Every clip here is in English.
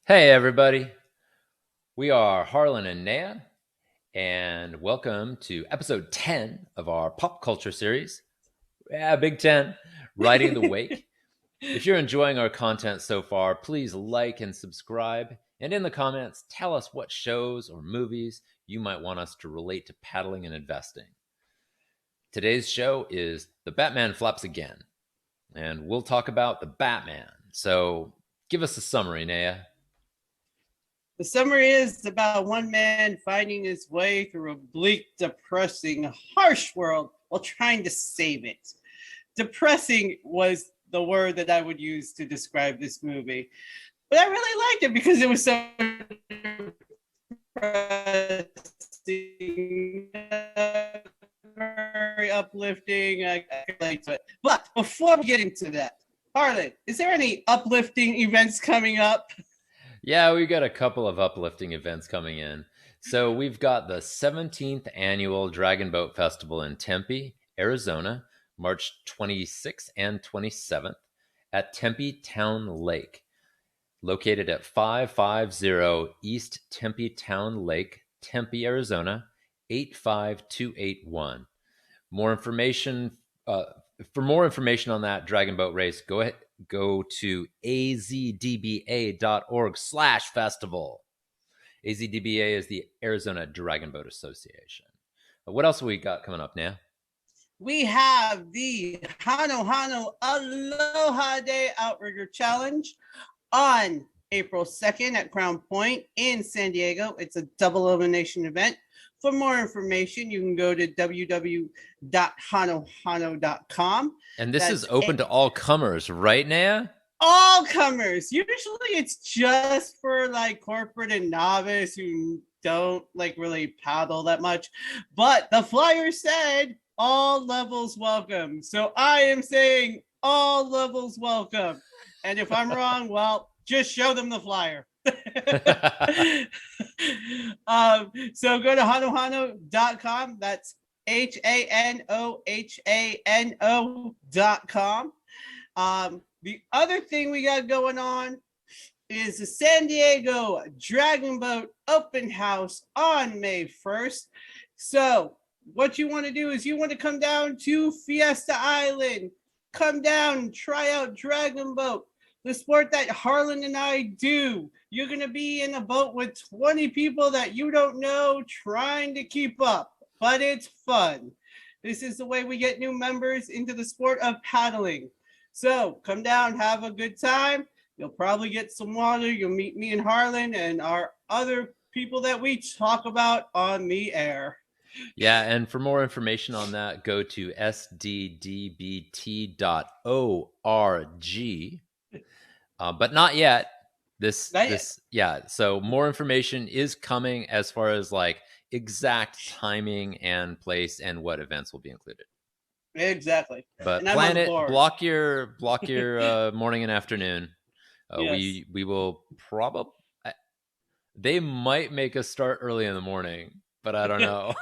Hey, everybody. We are Harlan and Naya, and welcome to episode 10 of our pop culture series. Yeah, Big 10, Riding the Wake. If you're enjoying our content so far, please like and subscribe. And in the comments, tell us what shows or movies you might want us to relate to paddling and investing. Today's show is The Batman Flaps Again, and we'll talk about the Batman. So give us a summary, Naya. The summary is about one man finding his way through a bleak, depressing, harsh world while trying to save it. Depressing was the word that I would use to describe this movie. But I really liked it because it was so depressing, very uplifting. I relate to it. But before we get into that, Harlan, is there any uplifting events coming up? Yeah, we've got a couple of uplifting events coming in. So we've got the 17th annual Dragon Boat Festival in Tempe, Arizona, March 26th and 27th at Tempe Town Lake, located at 550 East Tempe Town Lake, Tempe, Arizona, 85281. More information For more information on that dragon boat race, go to azdba.org/festival. AZDBA is the Arizona Dragon Boat Association. What else have we got coming up now? We have the Hanohano Aloha Day Outrigger Challenge on April 2nd at Crown Point in San Diego. It's a double elimination event. For more information, you can go to www.hanohano.com. And this is open to all comers, right, Naya? All comers. Usually it's just for like corporate and novice who don't like really paddle that much. But the flyer said all levels welcome. So I am saying all levels welcome. And if I'm wrong, well, just show them the flyer. So go to hanohano.com. That's HANOHANO.com. The other thing we got going on is the San Diego Dragon Boat Open House on May 1st. So what you want to do is you want to come down to Fiesta Island, come down and try out Dragon Boat, the sport that Harlan and I do. You're going to be in a boat with 20 people that you don't know trying to keep up, but it's fun. This is the way we get new members into the sport of paddling. So come down, have a good time. You'll probably get some water. You'll meet me and Harlan and our other people that we talk about on the air. Yeah, and for more information on that, go to sddbt.org. But not yet. Yeah. So more information is coming as far as like exact timing and place and what events will be included. Exactly. But plan it. Block your morning and afternoon. Yes. We will probably. They might make us start early in the morning, but I don't know.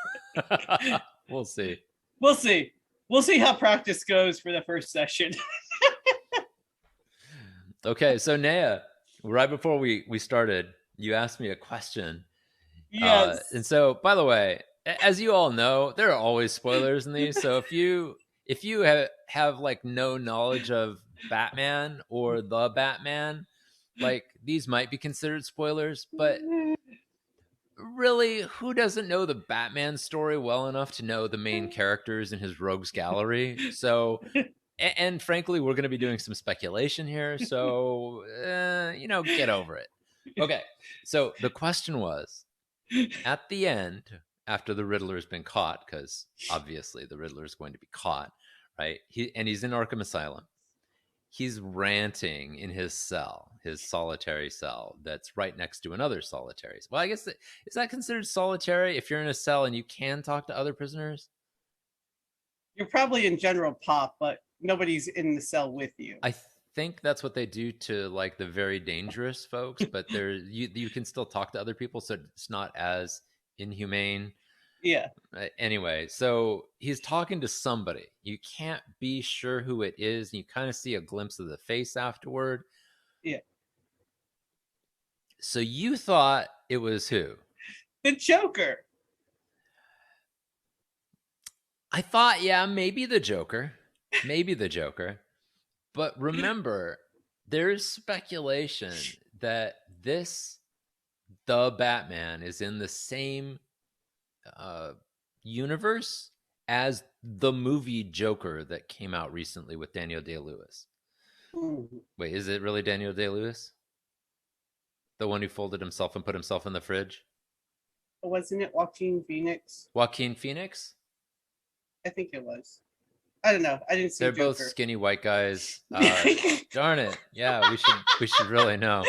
We'll see. We'll see. We'll see how practice goes for the first session. Okay, so Naya, right before we started, you asked me a question. Yes. And so, by the way, as you all know, there are always spoilers in these. So if you have like no knowledge of Batman or the Batman, like these might be considered spoilers, but really, who doesn't know the Batman story well enough to know the main characters in his rogues gallery? So, and frankly, we're going to be doing some speculation here. So, get over it. Okay. So the question was, at the end, after the Riddler has been caught, because obviously the Riddler is going to be caught, right? He's in Arkham Asylum. He's ranting in his cell, his solitary cell that's right next to another solitary. Well, I guess is that considered solitary if you're in a cell and you can talk to other prisoners? You're probably in general pop, but nobody's in the cell with you. I think that's what they do to like the very dangerous folks, but you can still talk to other people, so it's not as inhumane. Yeah. Anyway, so he's talking to somebody. You can't be sure who it is. And you kind of see a glimpse of the face afterward. Yeah. So you thought it was who? The Joker. I thought, yeah, maybe the Joker. Maybe the Joker. But remember, there's speculation that the Batman, is in the same uh, universe as the movie Joker that came out recently with Daniel Day-Lewis. Mm. Wait, is it really Daniel Day-Lewis? The one who folded himself and put himself in the fridge? Wasn't it Joaquin Phoenix? Joaquin Phoenix? I think it was. I don't know. I didn't see They're Joker. both skinny white guys. Darn it. Yeah, we should really know.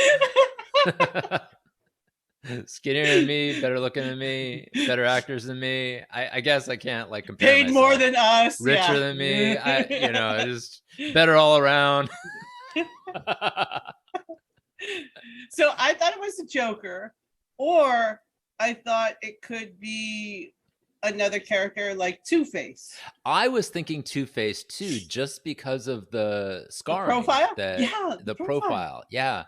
Skinnier than me, better looking than me, better actors than me. I guess I can't like compare Paid myself. more than us. Richer than me. Just better all around. So I thought it was the Joker, or I thought it could be another character like Two-Face. I was thinking Two-Face too, just because of the scarring. Profile? The profile. Yeah.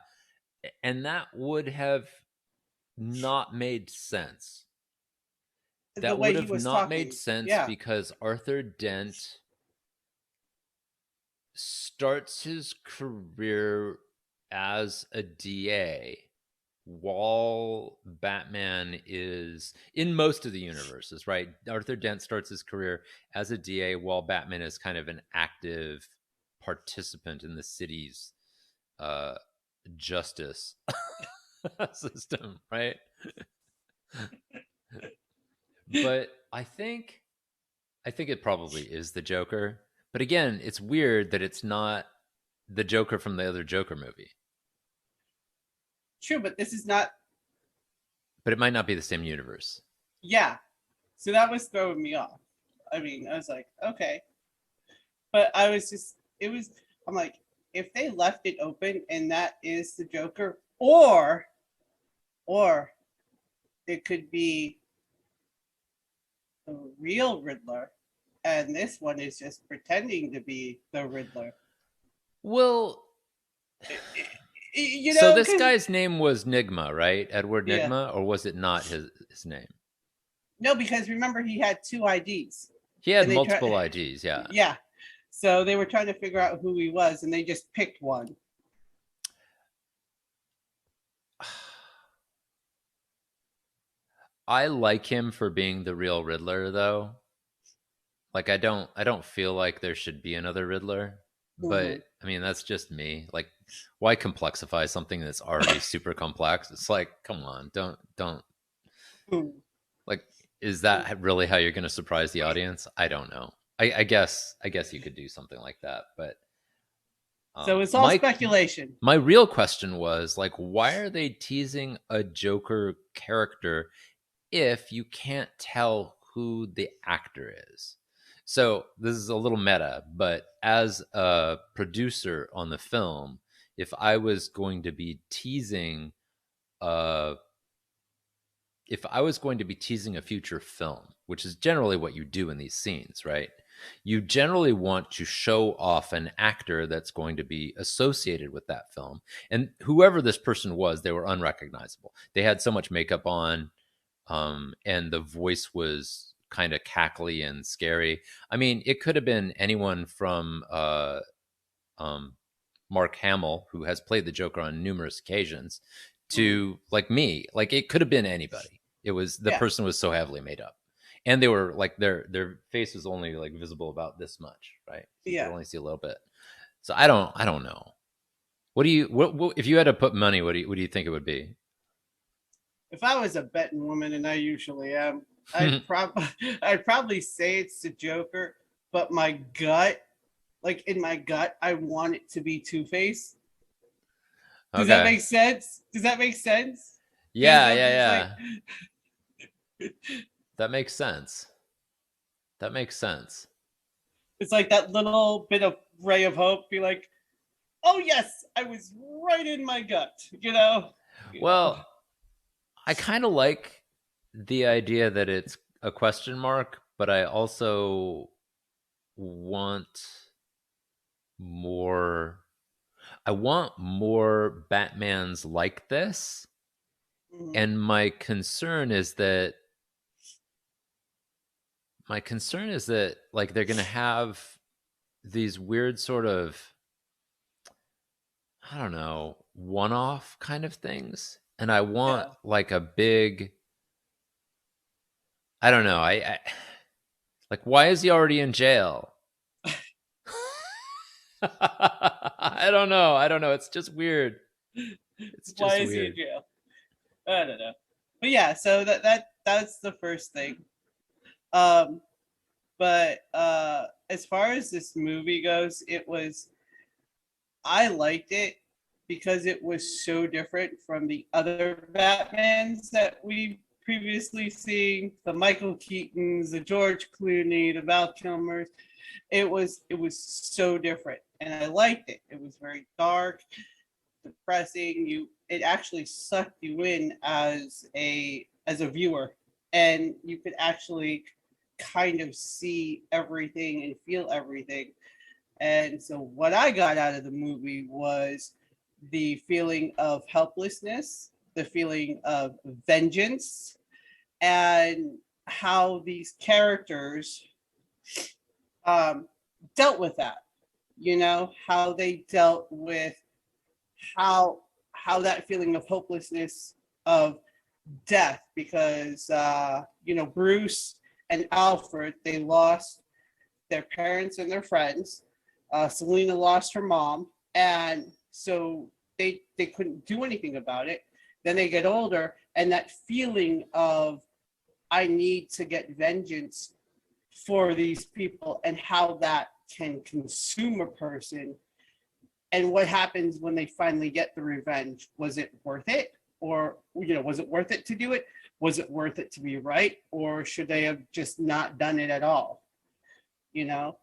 And that would have not made sense. That would have not made sense because Arthur Dent starts his career as a DA while Batman is in most of the universes, right? Arthur Dent starts his career as a DA while Batman is kind of an active participant in the city's justice system, right? But I think it probably is the Joker. But again, it's weird that it's not the Joker from the other Joker movie. True, but this is not. But it might not be the same universe. Yeah. So that was throwing me off. I mean, I was like, okay. But I was just, I'm like, if they left it open and that is the Joker, or it could be the real Riddler, and this one is just pretending to be the Riddler. Well, so this guy's name was Nigma, right? Edward Nigma, or was it not his name? No, because remember he had two IDs. He had multiple IDs, yeah. Yeah. So they were trying to figure out who he was, and they just picked one. I like him for being the real Riddler, though. Like I don't feel like there should be another Riddler, but I mean that's just me. Like, why complexify something that's already super complex? It's like, come on, don't. Like, is that really how you're going to surprise the audience? I don't know. I guess you could do something like that, but so it's all speculation. My real question was like, why are they teasing a Joker character if you can't tell who the actor is? So this is a little meta, but as a producer on the film, if I was going to be teasing a future film, which is generally what you do in these scenes, right? You generally want to show off an actor that's going to be associated with that film. And whoever this person was, they were unrecognizable. They had so much makeup on, and the voice was kind of cackly and scary. I mean, it could have been anyone from Mark Hamill, who has played the Joker on numerous occasions, to like me. Like, it could have been anybody. It was the person was so heavily made up, and they were like their face was only like visible about this much, right? You could only see a little bit. So I don't know. What if you had to put money? What do you think it would be? If I was a betting woman, and I usually am, I'd probably say it's the Joker, but my gut, like in my gut, I want it to be Two-Face. Does that make sense? Yeah. That makes sense. It's like that little bit of ray of hope. Be like, oh yes, I was right in my gut, you know? Well, I kind of like the idea that it's a question mark, but I also want more. I want more Batmans like this, Mhm. And my concern is that like they're going to have these weird sort of, I don't know, one-off kind of things, and I want Yeah. like a big, I don't know, I like, why is he already in jail? I don't know, it's just weird. It's Why just is he in weird. jail? I don't know. But yeah, so that's the first thing. Um, but as far as this movie goes, I liked it because it was so different from the other Batmans that we've previously seen, the Michael Keatons, the George Clooney, the Val Kilmers. It was so different, and I liked it. It was very dark, depressing. It actually sucked you in as a viewer, and you could actually kind of see everything and feel everything. And so what I got out of the movie was the feeling of helplessness, the feeling of vengeance, and how these characters um, dealt with that. How they dealt with how how that feeling of hopelessness, of death, because Bruce and Alfred, they lost their parents and their friends. Selena lost her mom, and so they couldn't do anything about it. Then they get older, and that feeling of, I need to get vengeance for these people, and how that can consume a person, and what happens when they finally get the revenge. Was it worth it? Or was it worth it to do it? Was it worth it to be right? Or should they have just not done it at all? you know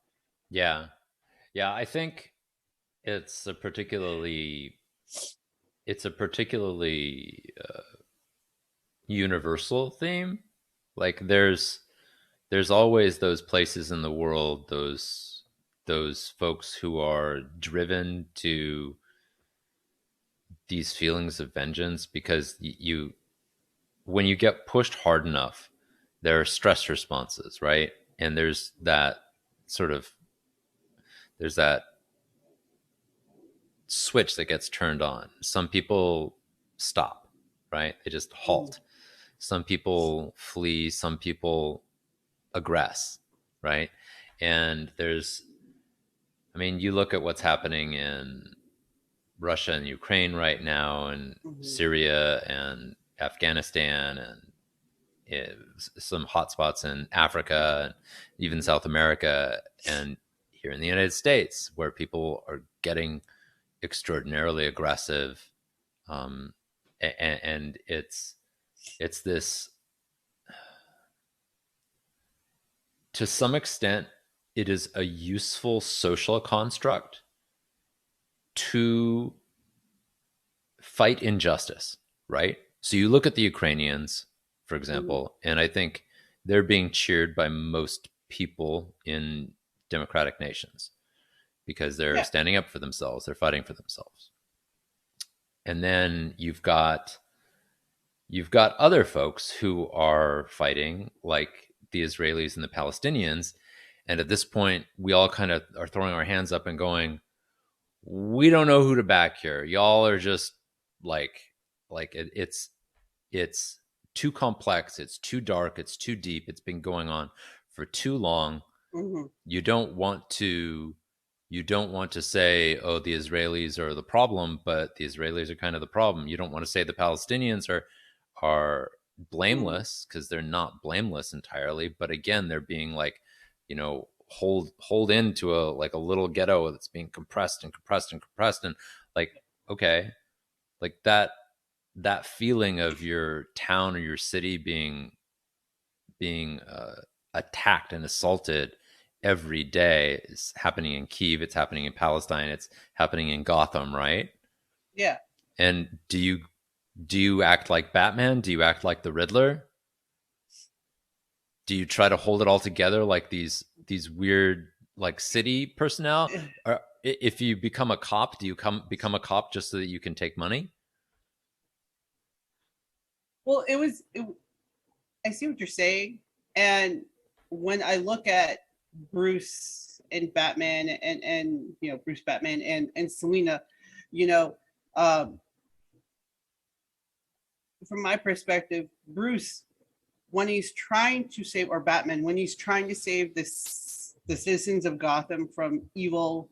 Yeah, yeah, I think it's a particularly it's a particularly universal theme. Like there's always those places in the world, those folks who are driven to these feelings of vengeance because you when you get pushed hard enough, there are stress responses, right? And sort of there's that switch that gets turned on. Some people stop, right? They just Mhm. halt. Some people flee, some people aggress, right? And I mean, you look at what's happening in Russia and Ukraine right now, and Mhm. Syria and Afghanistan, and some hotspots in Africa, and even Mhm. South America, and here in the United States, where people are getting extraordinarily aggressive, um, and it's this, to some extent, it is a useful social construct to fight injustice, right? So you look at the Ukrainians, for Mhm. example, and I think they're being cheered by most people in democratic nations because they're Yeah. standing up for themselves, they're fighting for themselves. And then you've got other folks who are fighting, like the Israelis and the Palestinians. And at this point, we all kind of are throwing our hands up and going, we don't know who to back here. Y'all are just like, it's too complex, it's too dark, it's too deep, it's been going on for too long. Mhm. You don't want to say, oh, the Israelis are the problem, but the Israelis are kind of the problem. You don't want to say the Palestinians are Mhm. blameless, because they're not blameless entirely, but again, they're being like, hold into a like a little ghetto that's being compressed and compressed and compressed, and like, okay, like that feeling of your town or your city being attacked and assaulted every day is happening in Kiev. It's happening in Palestine. It's happening in Gotham, right? Yeah. And do you act like Batman? Do you act like the Riddler? Do you try to hold it all together like these weird like city personnel? Or if you become a cop, do you become a cop just so that you can take money? Well, I see what you're saying, and when I look at Bruce and Batman, and Bruce Batman and Selina, you know, um, from my perspective, Bruce, when he's trying to save, or Batman, when he's trying to save the citizens of Gotham from evil,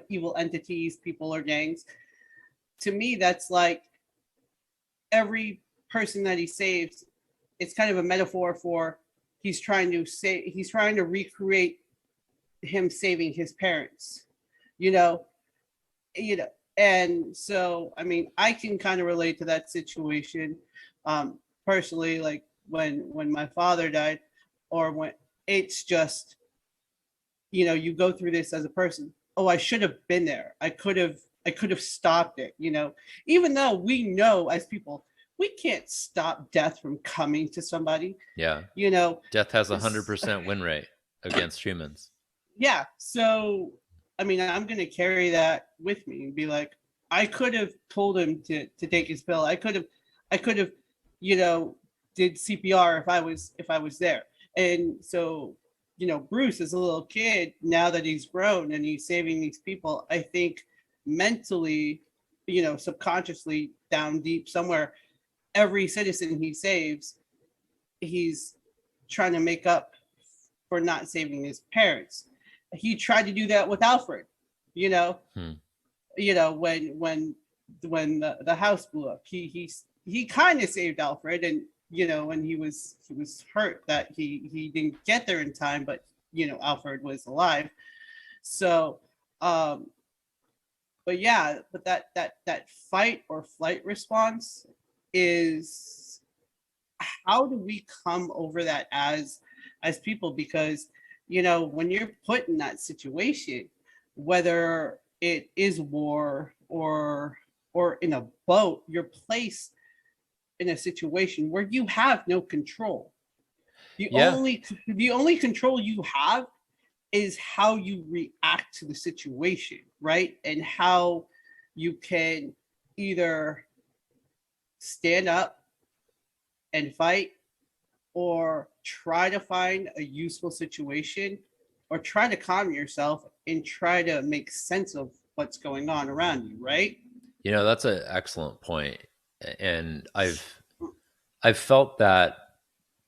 evil entities, people, or gangs, to me, that's like every person that he saves, it's kind of a metaphor for he's trying to recreate him saving his parents, you know, you know. And so, I mean, I can kind of relate to that situation, personally, like when my father died, or when it's just, you go through this as a person. Oh, I should have been there. I could have stopped it, even though we know as people, we can't stop death from coming to somebody, Yeah. you know. Death has 100% win rate against humans. Yeah. So, I mean, I'm going to carry that with me and be like, I could have told him to take his pill. I could have, you know, did CPR if I was there. And so, Bruce is a little kid now that he's grown and he's saving these people. I think mentally, subconsciously down deep somewhere, every citizen he saves, he's trying to make up for not saving his parents. He tried to do that with Alfred, you know, Hmm. when the house blew up. He kind of saved Alfred, and when he was hurt that he didn't get there in time, but Alfred was alive. So, but yeah, but that fight or flight response is, how do we come over that as people? Because when you're put in that situation, whether it is war or in a boat, you're placed in a situation where you have no control. the Yeah. only the only control you have is how you react to the situation, right? And how you can either stand up and fight, or try to find a useful situation, or try to calm yourself and try to make sense of what's going on around you, right? That's an excellent point. And I've felt that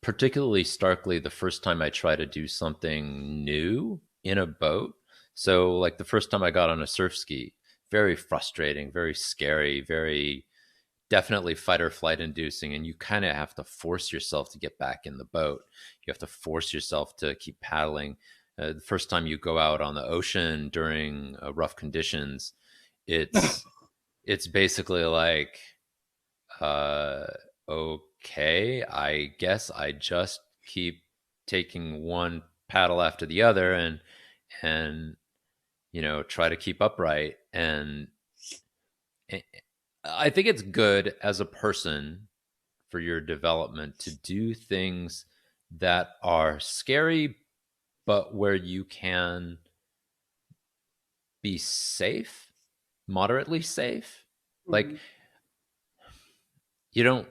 particularly starkly the first time I try to do something new in a boat. So, like the first time I got on a surf ski, very frustrating, very scary, very definitely fight or flight inducing. And you kind of have to force yourself to get back in the boat. You have to force yourself to keep paddling. The first time you go out on the ocean during rough conditions, it's it's basically like, uh, okay, I guess I just keep taking one paddle after the other, and try to keep upright. And I think it's good as a person for your development to do things that are scary, but where you can be safe, moderately safe. Like, Mhm. you don't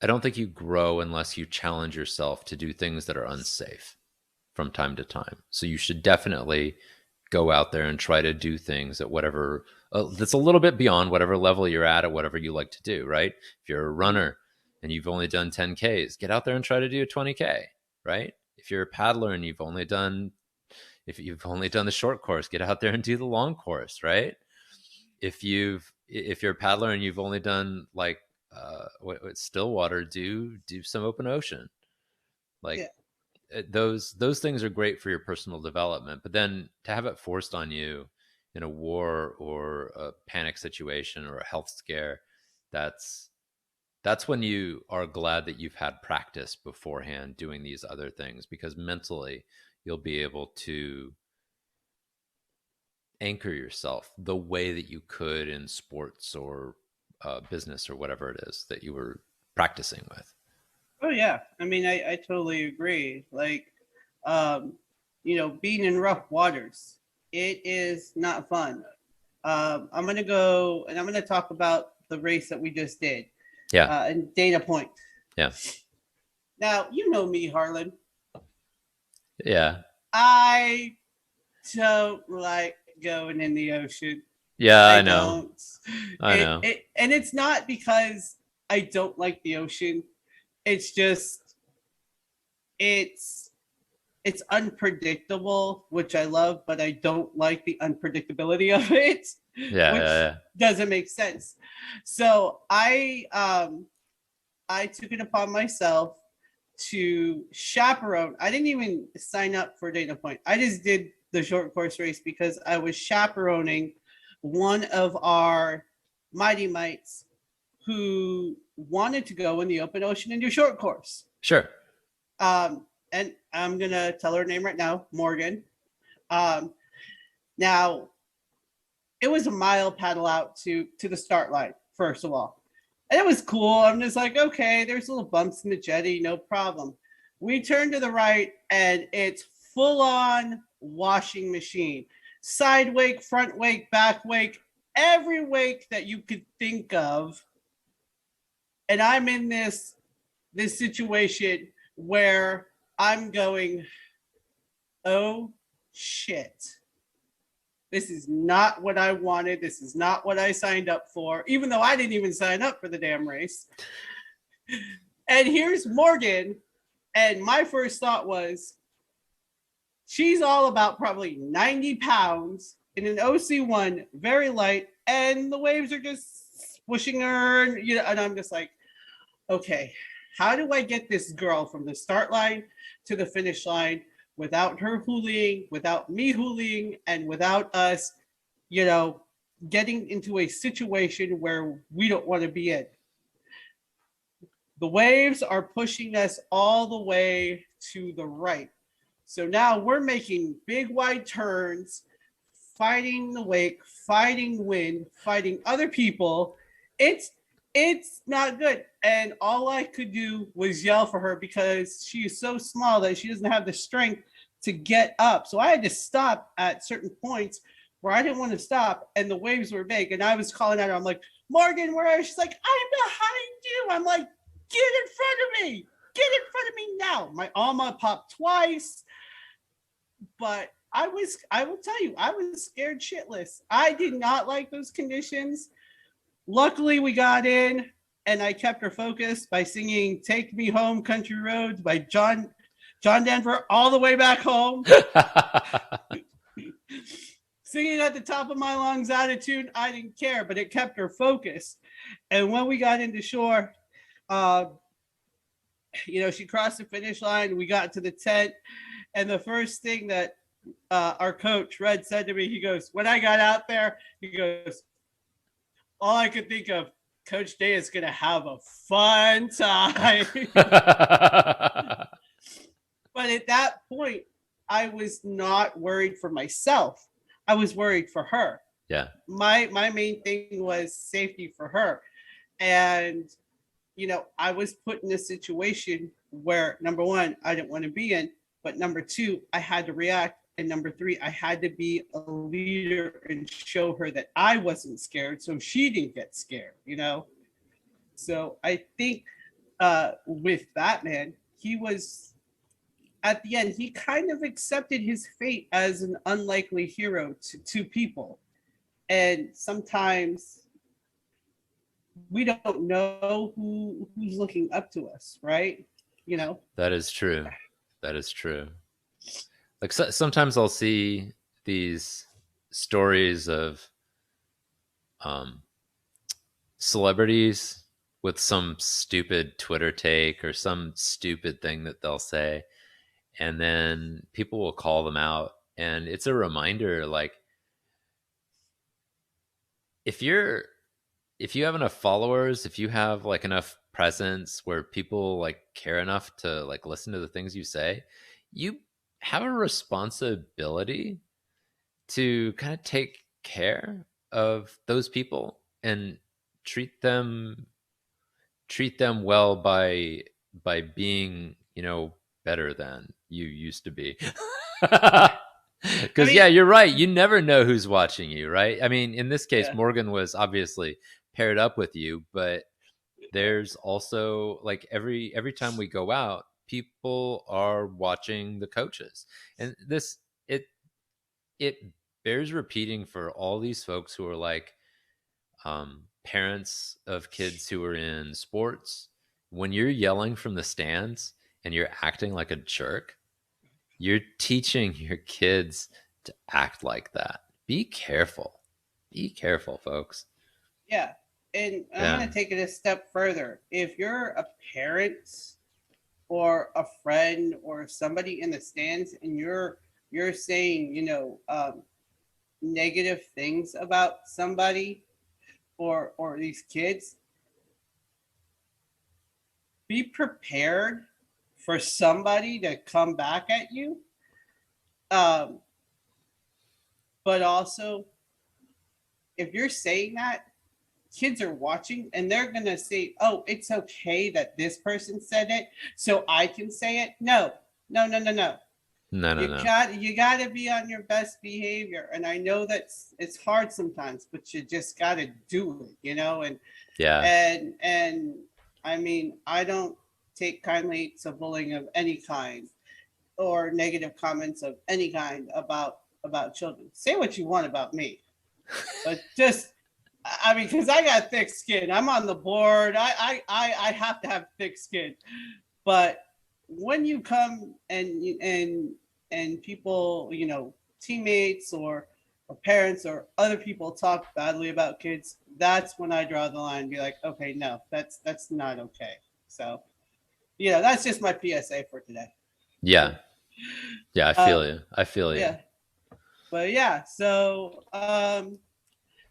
I don't think you grow unless you challenge yourself to do things that are unsafe from time to time. So you should definitely go out there and try to do things at whatever that's a little bit beyond whatever level you're at whatever you like to do, right? If you're a runner and you've only done 10Ks, get out there and try to do a 20K, right? If you're a paddler and if you've only done the short course, get out there and do the long course, right? If you're a paddler and you've only done like what Stillwater, do some open ocean. Like, Yeah. those things are great for your personal development, but then to have it forced on you in a war or a panic situation or a health scare, that's that's when you are glad that you've had practice beforehand doing these other things, because mentally you'll be able to anchor yourself the way that you could in sports or business or whatever it is that you were practicing with. Oh yeah, I mean, I totally agree. Like, um, being in rough waters, it is not fun. I'm gonna go and I'm gonna talk about the race that we just did. Yeah. And Dana Point. Yeah. Now, you know me, Harlan. Yeah. I don't like going in the ocean. Yeah, I I know. don't. I know. And it's not because I don't like the ocean. It's just it's it's unpredictable, which I love, but I don't like the unpredictability of it, Yeah, which yeah, doesn't make sense. So I took it upon myself to chaperone. I didn't even sign up for Dana Point. I just did the short course race because I was chaperoning one of our Mighty Mites who wanted to go in the open ocean and do short course. Sure. And I'm gonna tell her name right now, Morgan. Now, it was a mile paddle out to the start line, first of all. And it was cool. I'm just like, okay, there's little bumps in the jetty, no problem. We turn to the right, and it's full on washing machine. Side wake, front wake, back wake, every wake that you could think of. And I'm in this situation where I'm going, oh shit. This is not what I wanted. This is not what I signed up for, even though I didn't even sign up for the damn race. And here's Morgan. And my first thought was, she's all about probably 90 pounds in an OC1, very light, and the waves are just pushing her. And I'm just like, okay, how do I get this girl from the start line to the finish line without her hooling, without me hooling, and without us, getting into a situation where we don't want to be in? The waves are pushing us all the way to the right. So now we're making big wide turns, fighting the wake, fighting wind, fighting other people. It's not good. And all I could do was yell for her because she is so small that she doesn't have the strength to get up. So I had to stop at certain points where I didn't want to stop, and the waves were big. And I was calling at her. I'm like, Morgan, where are you? She's like, I'm behind you. I'm like, get in front of me. Get in front of me now. My Alma popped twice. But I will tell you, I was scared shitless. I did not like those conditions. Luckily, we got in, and I kept her focused by singing "Take Me Home, Country Roads" by John Denver all the way back home. Singing at the top of my lungs, attitude, I didn't care, but it kept her focused. And when we got into shore, she crossed the finish line. We got to the tent, and the first thing that our coach, Red, said to me, he goes, when I got out there, he goes, all I could think of, Coach Day is going to have a fun time. But at that point, I was not worried for myself. I was worried for her. Yeah. My main thing was safety for her. And, I was put in a situation where, number one, I didn't want to be in, but number two, I had to react. And number three, I had to be a leader and show her that I wasn't scared, so she didn't get scared, So I think with Batman, he was, at the end, he kind of accepted his fate as an unlikely hero to people. And sometimes we don't know who's looking up to us, right? That is true. That is true. Like sometimes I'll see these stories of celebrities with some stupid Twitter take or some stupid thing that they'll say, and then people will call them out, and it's a reminder, like, if you have enough followers, if you have like enough presence where people like care enough to like listen to the things you say, you have a responsibility to kind of take care of those people and treat them well by being, better than you used to be. Because yeah, you're right. You never know who's watching you, right? I mean, in this case, Morgan was obviously paired up with you, but there's also like every time we go out, people are watching the coaches, and this it bears repeating for all these folks who are like parents of kids who are in sports. When you're yelling from the stands and you're acting like a jerk, you're teaching your kids to act like that. Be careful. Be careful, folks. Yeah. And I'm Yeah. going to take it a step further. If you're a parent or a friend or somebody in the stands and you're saying, negative things about somebody or these kids, be prepared for somebody to come back at you. But also, if you're saying that, kids are watching and they're going to say, oh, it's okay that this person said it, so I can say it. No, no, no, no, no. No, no, You no. got to be on your best behavior. And I know that's it's hard sometimes, but you just got to do it, and Yeah. and I mean, I don't take kindly to bullying of any kind or negative comments of any kind about children. Say what you want about me, but just I mean, because I got thick skin. I'm on the board. I have to have thick skin. But when you come and people, teammates or parents or other people talk badly about kids, that's when I draw the line and be like, okay, no, that's not okay. So, that's just my PSA for today. Yeah. Yeah, I feel you. I feel you. Yeah. But yeah, so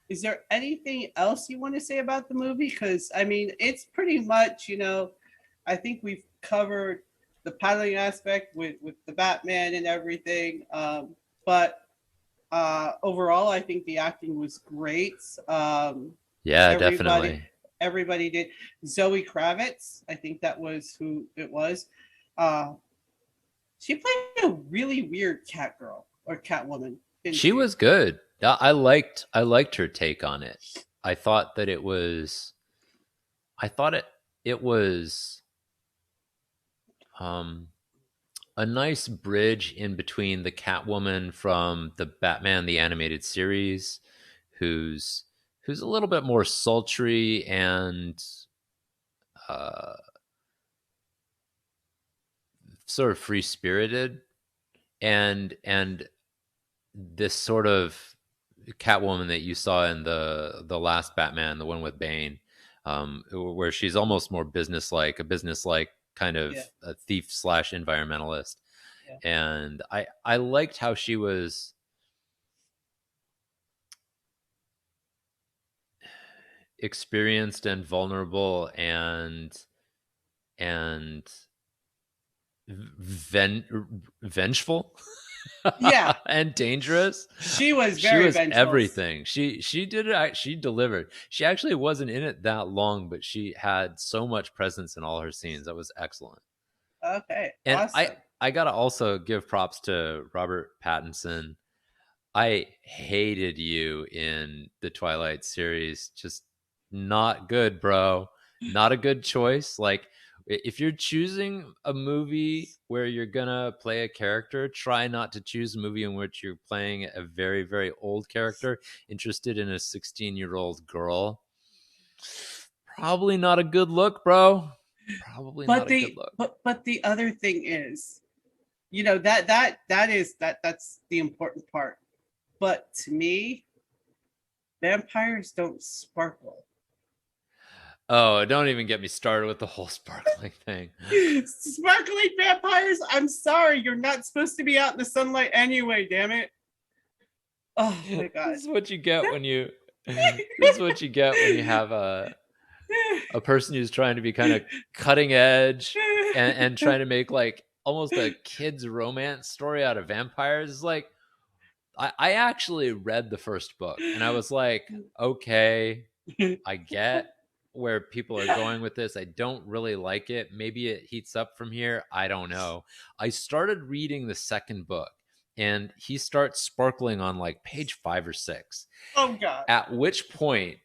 is there anything else you want to say about the movie? Because I mean, it's pretty much, I think we've covered the paddling aspect with the Batman and everything. But overall, I think the acting was great. Yeah, definitely. Everybody did. Zoey Kravitz, I think that was who it was. She played a really weird cat girl or cat woman. She was good. I liked her take on it. I thought it was a nice bridge in between the Catwoman from the Batman the Animated Series, who's a little bit more sultry and sort of free spirited, and this sort of Catwoman that you saw in the last Batman, the one with Bane, where she's almost more businesslike, a businesslike kind of a thief / environmentalist. Yeah. And I liked how she was experienced and vulnerable and vengeful. Yeah. And dangerous. She was vengeful. Everything. She did it. She delivered. She actually wasn't in it that long, but she had so much presence in all her scenes. That was excellent. Okay. And awesome. I gotta also give props to Robert Pattinson. I hated you in the Twilight series. Just not good, bro. Not a good choice. Like, if you're choosing a movie where you're gonna play a character, try not to choose a movie in which you're playing a very, very old character interested in a 16-year-old girl. Probably not a good look, bro. Probably not a good look. But the other thing is, that's the important part. But to me, vampires don't sparkle. Oh, don't even get me started with the whole sparkling thing. Sparkling vampires? I'm sorry, you're not supposed to be out in the sunlight anyway, damn it. Oh my god. This is what you get when you have a person who's trying to be kind of cutting edge and trying to make like almost a kid's romance story out of vampires. It's like, I actually read the first book and I was like, okay, I get where people are going with this. I don't really like it. Maybe it heats up from here. I don't know. I started reading the second book and he starts sparkling on like page 5 or 6. Oh god. At which point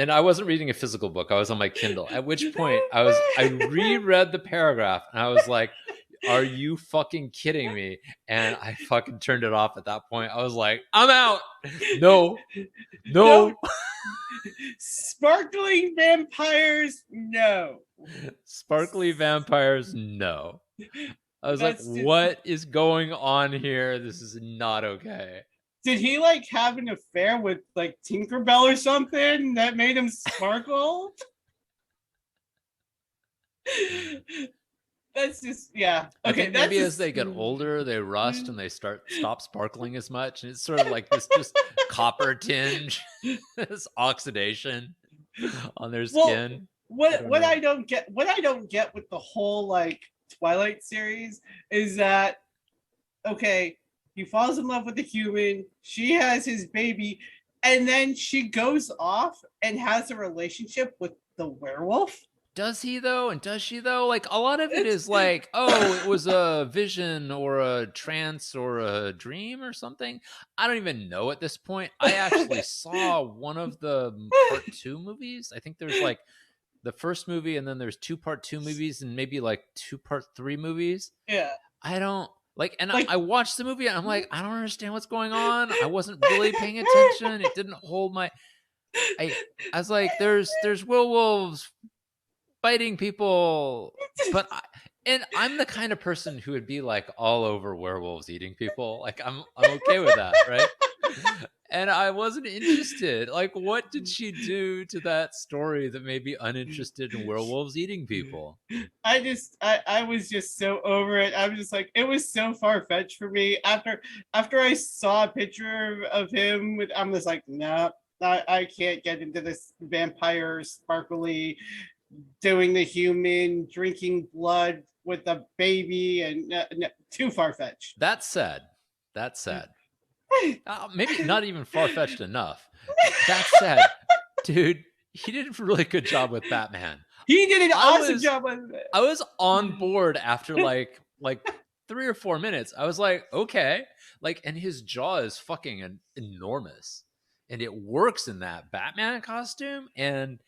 and I wasn't reading a physical book. I was on my Kindle. At which point I reread the paragraph and I was like, are you fucking kidding me? And I fucking turned it off at that point. I was like, I'm out. No. No. Sparkling vampires, no. Sparkly vampires, no. I was like, what is going on here? This is not okay. Did he like have an affair with like Tinkerbell or something that made him sparkle? That's just, yeah. Okay, maybe as they get older, they rust and they stop sparkling as much, and it's sort of like this just copper tinge, this oxidation on their skin. What I don't get with the whole like Twilight series is that, okay, he falls in love with a human, she has his baby, and then she goes off and has a relationship with the werewolf. Does he though? And does she though? Like a lot of it is like, oh, it was a vision or a trance or a dream or something. I don't even know at this point. I actually saw one of the part 2 movies. I think there's like the first movie and then there's 2 part 2 movies and maybe like 2 part 3 movies. Yeah. I don't like, and I watched the movie and I'm like, I don't understand what's going on. I wasn't really paying attention. It didn't hold my, I was like, there's werewolves fighting people, but I'm the kind of person who would be like all over werewolves eating people. Like I'm okay with that, right? And I wasn't interested. Like, what did she do to that story that made me uninterested in werewolves eating people? I was just so over it. I was just like, it was so far-fetched for me. After I saw a picture of him with, I'm just like, no, I can't get into this vampire sparkly doing the human drinking blood with a baby, and too far-fetched. That said, maybe not even far-fetched enough. That said, dude, he did a really good job with Batman. He did an awesome job with it. I was on board after like 3 or 4 minutes. I was like, okay, like, and his jaw is fucking enormous, and it works in that Batman costume, and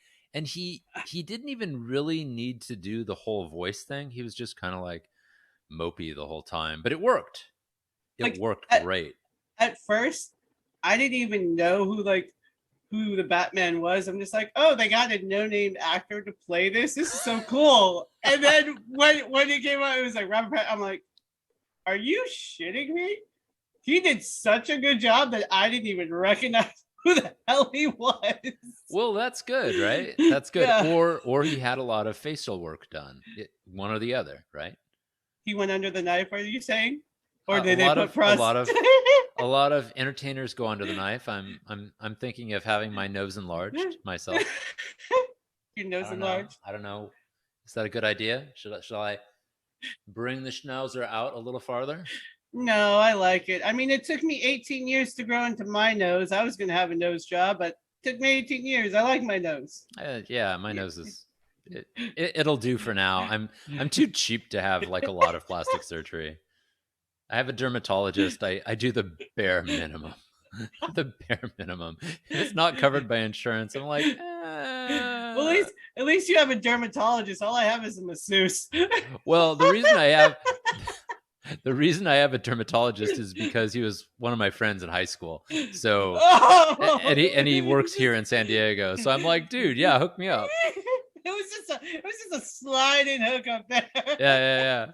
he didn't even really need to do the whole voice thing. He was just kind of like mopey the whole time, but it worked. It worked great. At first, I didn't even know who the Batman was. I'm just like, oh, they got a no-name actor to play this. This is so cool. And then when it came out, it was like Robert Pattinson. I'm like, are you shitting me? He did such a good job that I didn't even recognize who the hell he was. Well, that's good, right? That's good. Yeah. Or he had a lot of facial work done. One or the other, right? He went under the knife, are you saying? Or did they put a lot of entertainers go under the knife. I'm thinking of having my nose enlarged myself. Your nose enlarged? I don't know. Is that a good idea? Should I bring the schnauzer out a little farther? No, I like it. I mean, it took me 18 years to grow into my nose. I was going to have a nose job, but it took me 18 years. I like my nose. Yeah, my nose is... It'll do for now. I'm too cheap to have like a lot of plastic surgery. I have a dermatologist. I do the bare minimum. The bare minimum. It's not covered by insurance. I'm like, well, at least you have a dermatologist. All I have is a masseuse. Well, the reason I have a dermatologist is because he was one of my friends in high school. So, and he works here in San Diego. So I'm like, dude, yeah, hook me up. It was just a sliding hook up there. Yeah.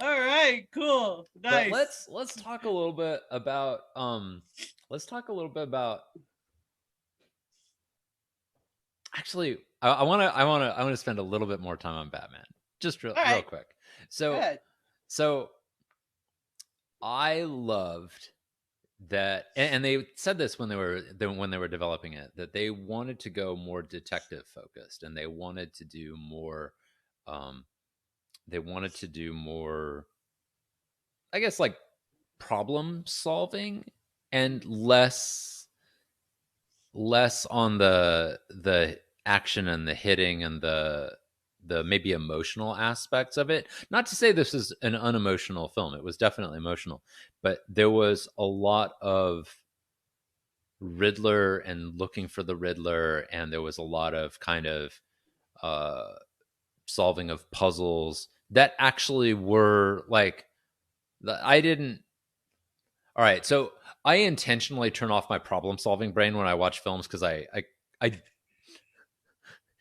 All right, cool, nice. But let's talk a little bit about Actually, I want to spend a little bit more time on Batman, just real quick. So I loved that, and they said this when they were developing it, that they wanted to go more detective focused, and they wanted to do more. I guess, like problem solving, and less on the action and the hitting and the maybe emotional aspects of it. Not to say this is an unemotional film. It was definitely emotional, but there was a lot of Riddler and looking for the Riddler, and there was a lot of kind of uh, solving of puzzles that actually were like I didn't. All right, so I intentionally turn off my problem solving brain when I watch films because I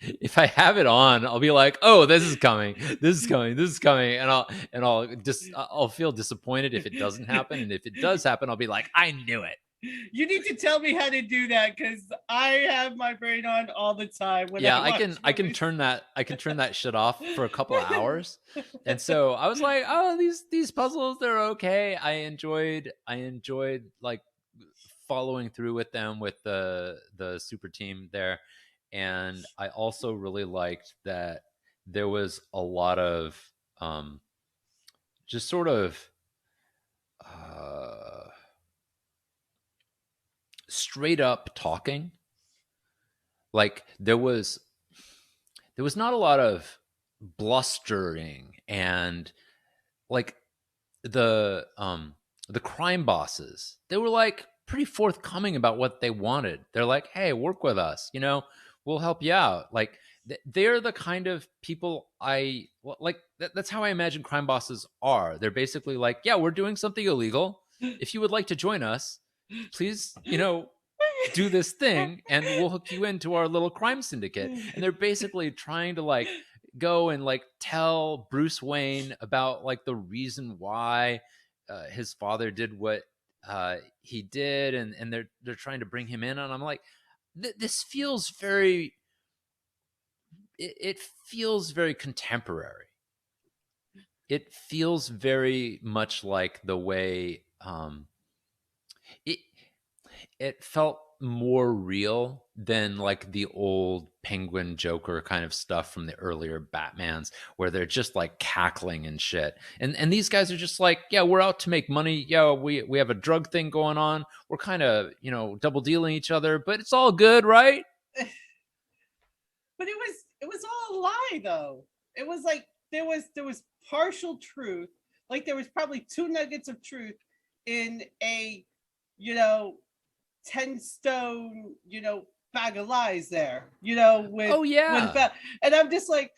if I have it on, I'll be like, "Oh, this is coming, this is coming, this is coming," and I'll feel disappointed if it doesn't happen, and if it does happen, I'll be like, "I knew it." You need to tell me how to do that because I have my brain on all the time when Yeah, I watch I can movies. turn that shit off for a couple of hours, and so I was like, "Oh, these puzzles, they're okay." I enjoyed like following through with them with the super team there, and I also really liked that there was a lot of just sort of uh, straight up talking. Like there was not a lot of blustering, and like the crime bosses, they were like pretty forthcoming about what they wanted. They're like, "Hey, work with us, we'll help you out." Like they're the kind of people that's how I imagine crime bosses are. They're basically like, "Yeah, we're doing something illegal. If you would like to join us, please, do this thing and we'll hook you into our little crime syndicate." And they're basically trying to like go and like tell Bruce Wayne about like the reason why his father did what he did, and they're trying to bring him in, and I'm like, this feels very it feels very contemporary. It feels very much like the way it it felt more real than like the old Penguin Joker kind of stuff from the earlier Batmans, where they're just like cackling and shit. And these guys are just like, "Yeah, we're out to make money. Yeah, we have a drug thing going on. We're kind of, double dealing each other, but it's all good, right?" But it was all a lie though. It was like there was partial truth. Like there was probably two nuggets of truth in a you know 10 stone bag of lies there. With Oh yeah. and I'm just like,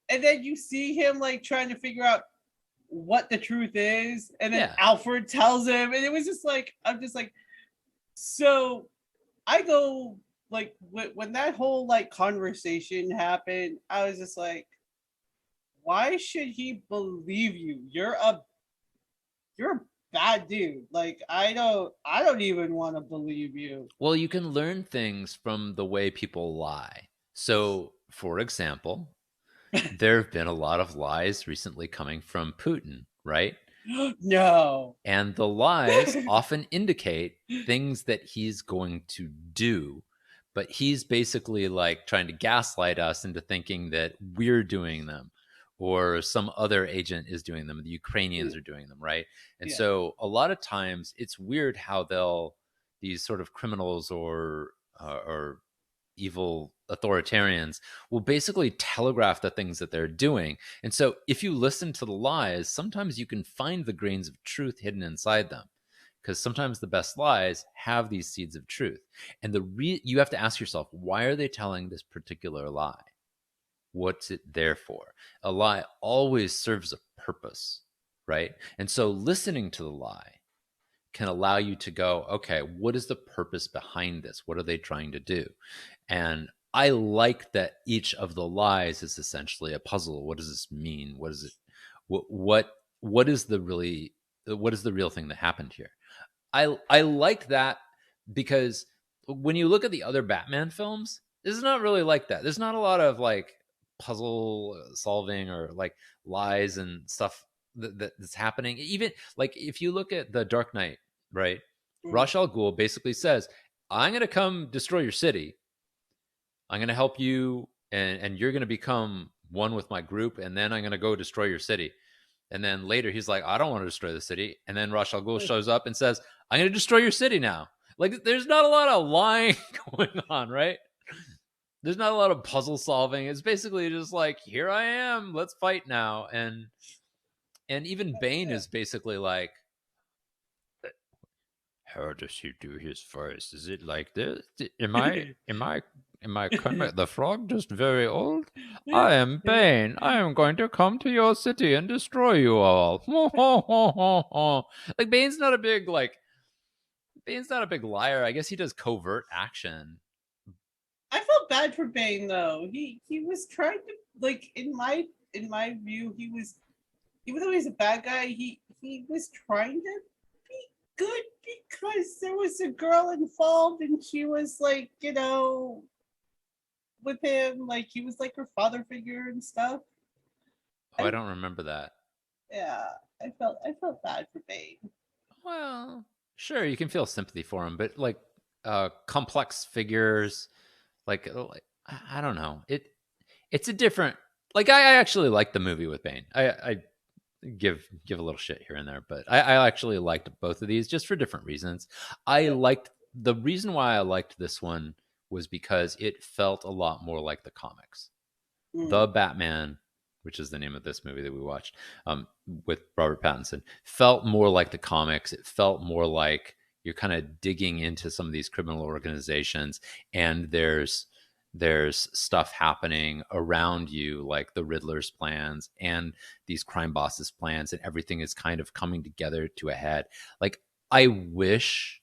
and then you see him like trying to figure out what the truth is, and then Yeah. Alfred tells him, and it was just like, I'm just like, so I go like when that whole like conversation happened, I was just like, why should he believe you? You're a bad dude. Like I don't even want to believe you. Well, you can learn things from the way people lie. So, for example, there have been a lot of lies recently coming from Putin, right? No. And the lies often indicate things that he's going to do, but he's basically like trying to gaslight us into thinking that we're doing them or some other agent is doing them. The Ukrainians are doing them, right? And Yeah. so a lot of times it's weird how these sort of criminals or evil authoritarians will basically telegraph the things that they're doing. And so if you listen to the lies, sometimes you can find the grains of truth hidden inside them. Because sometimes the best lies have these seeds of truth. And you have to ask yourself, why are they telling this particular lie? What's it there for? A lie always serves a purpose, right? And so listening to the lie can allow you to go, okay, what is the purpose behind this? What are they trying to do? And I like that each of the lies is essentially a puzzle. What does this mean? What is it? What is the real thing that happened here? I like that because when you look at the other Batman films, this is not really like that. There's not a lot of like puzzle solving or like lies and stuff that's happening. Even like if you look at the Dark Knight, right? Ra's al Ghul basically says, "I'm going to come destroy your city. I'm going to help you, and you're going to become one with my group, and then I'm going to go destroy your city." And then later he's like, "I don't want to destroy the city." And then Ra's al Ghul shows up and says, "I'm going to destroy your city now." Like there's not a lot of lying going on, right? There's not a lot of puzzle solving. It's basically just like, "Here I am, let's fight now." And even Bane is basically like, how does he do his voice? Is it like this? Am I Kermit the Frog, just very old? I am Bane. I am going to come to your city and destroy you all. Like Bane's not a big liar. I guess he does covert action. I felt bad for Bane though. He was trying to, like, in my view, he was, even though he's a bad guy, he was trying to be good because there was a girl involved and she was like, you know, with him, like he was like her father figure and stuff. Oh, I don't remember that. Yeah, I felt bad for Bane. Well, sure, you can feel sympathy for him, but like complex figures, like I don't know. It's a different, like I actually like the movie with Bane. I give a little shit here and there, but I actually liked both of these just for different reasons. I liked, the reason why I liked this one was because it felt a lot more like the comics. The Batman, which is the name of this movie that we watched, with Robert Pattinson, felt more like the comics. It felt more like you're kind of digging into some of these criminal organizations, and there's stuff happening around you, like the Riddler's plans and these crime bosses' plans, and everything is kind of coming together to a head. Like, I wish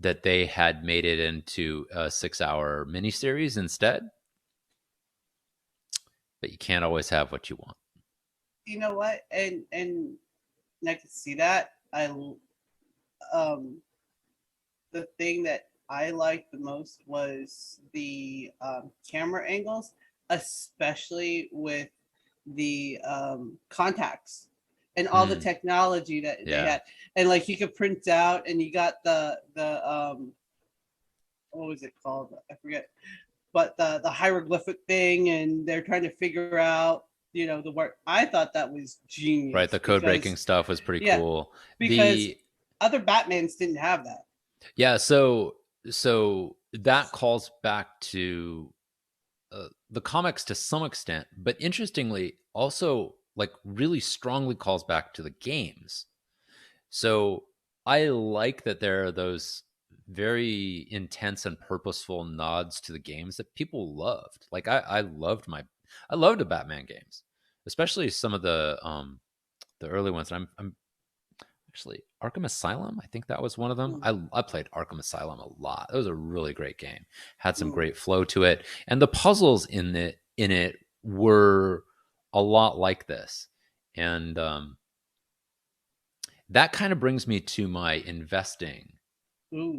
that they had made it into a 6-hour miniseries instead, but you can't always have what you want. You know what? And I can see that. The thing that I liked the most was the camera angles, especially with the contacts and all the technology that they had. And like you could print out, and you got the what was it called? I forget. But the hieroglyphic thing, and they're trying to figure out, you know, the work. I thought that was genius. Right, the code breaking stuff was pretty cool. Because other Batmans didn't have that. Yeah, so that calls back to the comics to some extent, but interestingly, also like really strongly calls back to the games. So I like that there are those very intense and purposeful nods to the games that people loved. Like I loved the Batman games, especially some of the early ones. I'm actually Arkham Asylum, I think that was one of them. I played Arkham Asylum a lot. It was a really great game. Had some great flow to it, and the puzzles in it were a lot like this. And that kind of brings me to my investing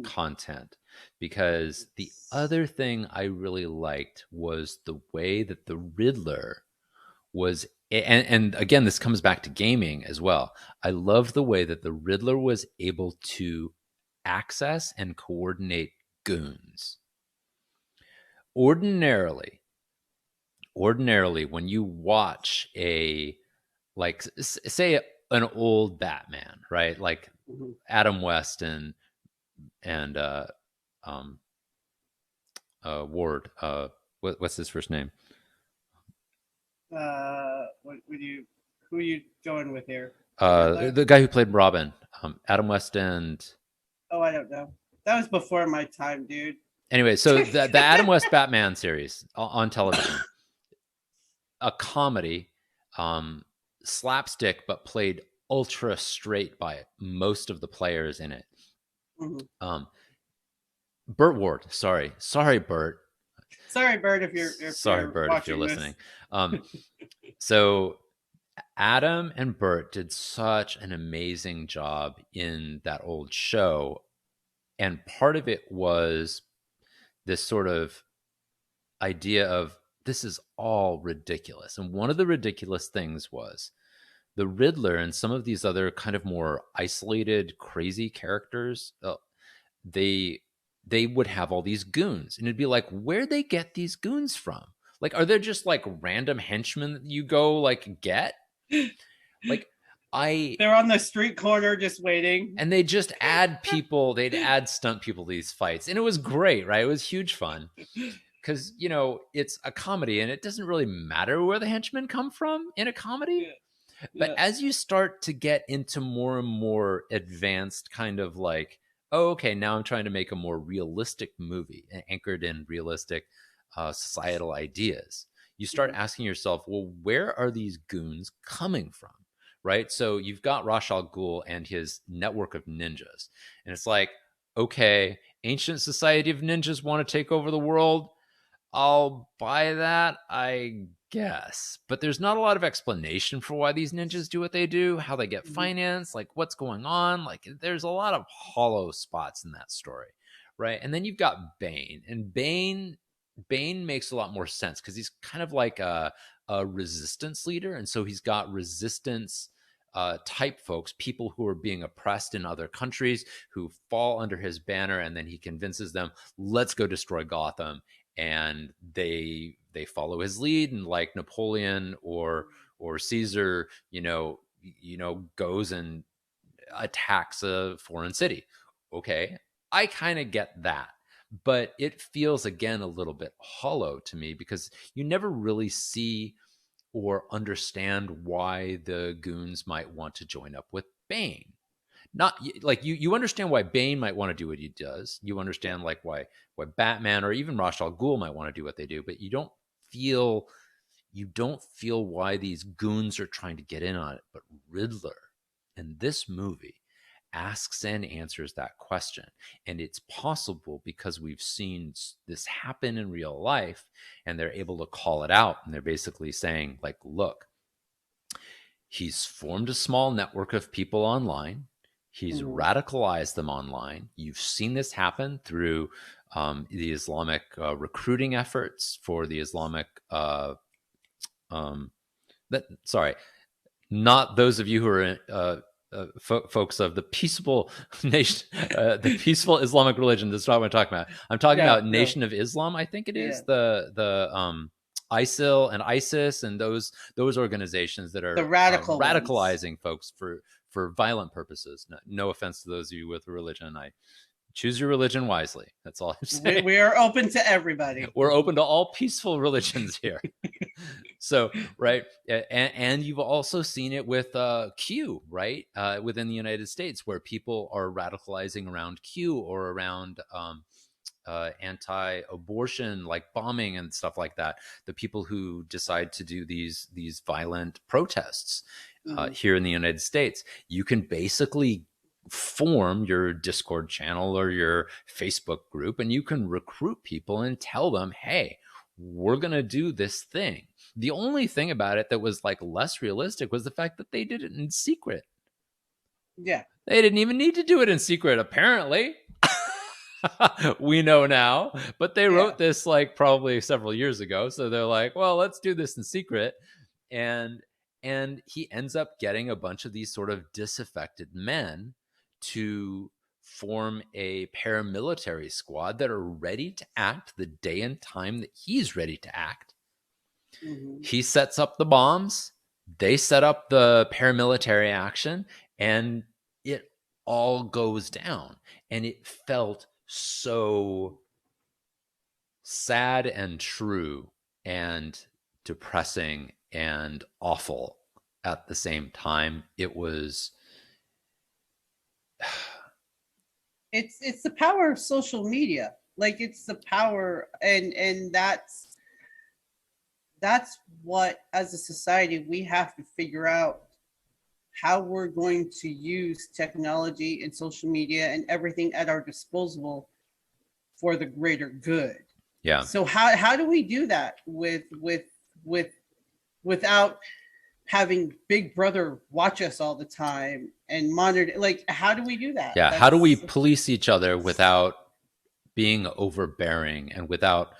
content, because the other thing I really liked was the way that the Riddler was, and again, this comes back to gaming as well. I love the way that the Riddler was able to access and coordinate goons. Ordinarily, when you watch a, like, say an old Batman, right? Like Adam West and Ward. What's his first name? Who are you going with here? The guy who played Robin, Adam West and. Oh, I don't know. That was before my time, dude. Anyway, so the Adam West Batman series on television, a comedy, slapstick, but played ultra straight by most of the players in it. Burt Ward, sorry, Burt. Sorry, Bert, if you're listening. So Adam and Burt did such an amazing job in that old show, and part of it was this sort of idea of, this is all ridiculous. And one of the ridiculous things was the Riddler and some of these other kind of more isolated, crazy characters, they would have all these goons, and it'd be like, where'd they get these goons from? Like, are there just like random henchmen that you go like get? Like, they're on the street corner just waiting, and they just add people. They'd add stunt people to these fights, and it was great, right? It was huge fun, because, you know, it's a comedy, and it doesn't really matter where the henchmen come from in a comedy. But as you start to get into more and more advanced kind of like oh, okay, now I'm trying to make a more realistic movie anchored in realistic societal ideas. You start Mhm. asking yourself, well, where are these goons coming from? Right. So you've got Ra's al Ghul and his network of ninjas. And it's like, okay, ancient society of ninjas want to take over the world. I'll buy that, I guess. But there's not a lot of explanation for why these ninjas do what they do, how they get Mhm. financed, like what's going on. Like there's a lot of hollow spots in that story, right? And then you've got Bane, and Bane makes a lot more sense because he's kind of like a resistance leader, and so he's got resistance type folks, people who are being oppressed in other countries, who fall under his banner, and then he convinces them, let's go destroy Gotham, and they follow his lead, and like Napoleon or Caesar, goes and attacks a foreign city. Okay, I kind of get that, but it feels again a little bit hollow to me because you never really see or understand why the goons might want to join up with Bane. Not like you understand why Bane might want to do what he does. You Yeah. understand like why Batman or even Ra's al Ghul might want to do what they do, but feel you don't feel why these goons are trying to get in on it. But Riddler in this movie asks and answers that question. And it's possible because we've seen this happen in real life, and they're able to call it out. And they're basically saying, like, look, he's formed a small network of people online. He's Mhm. radicalized them online. You've seen this happen through the Islamic recruiting efforts for the Islamic um, sorry, not those of you who are folks of the peaceable nation, the peaceful Islamic religion. That's not what I'm talking about. I'm talking No, about no. Nation of Islam. I think it Yeah. is the ISIL and ISIS and those organizations that The are radical ones. radicalizing folks for violent purposes. No offense to those of you with religion. I choose your religion wisely. That's all I'm We, saying. we are open to everybody. We're open to all peaceful religions here. So right, and you've also seen it with Q, right, within the United States, where people are radicalizing around Q or around anti-abortion, like bombing and stuff like that. The people who decide to do these violent protests Mhm. here in the United States, you can basically form your Discord channel or your Facebook group, and you can recruit people and tell them, hey, we're going to do this thing. The only thing about it that was like less realistic was the fact that they did it in secret. Yeah. They didn't even need to do it in secret, apparently. We know now, but they Yeah. wrote this like probably several years ago, so they're like, well, let's do this in secret. and and he ends up getting a bunch of these sort of disaffected men to form a paramilitary squad that are ready to act the day and time that he's ready to act. Mhm. He sets up the bombs, they set up the paramilitary action, and it all goes down. And it felt so sad and true and depressing and awful at the same time. It was, It's the power of social media. Like it's the power, and that's what, as a society, we have to figure out how we're going to use technology and social media and everything at our disposal for the greater good. yeah. So how do we do that with without having Big Brother watch us all the time and monitor? Like, how do we do that? Yeah. How do we That's police each other without being overbearing and without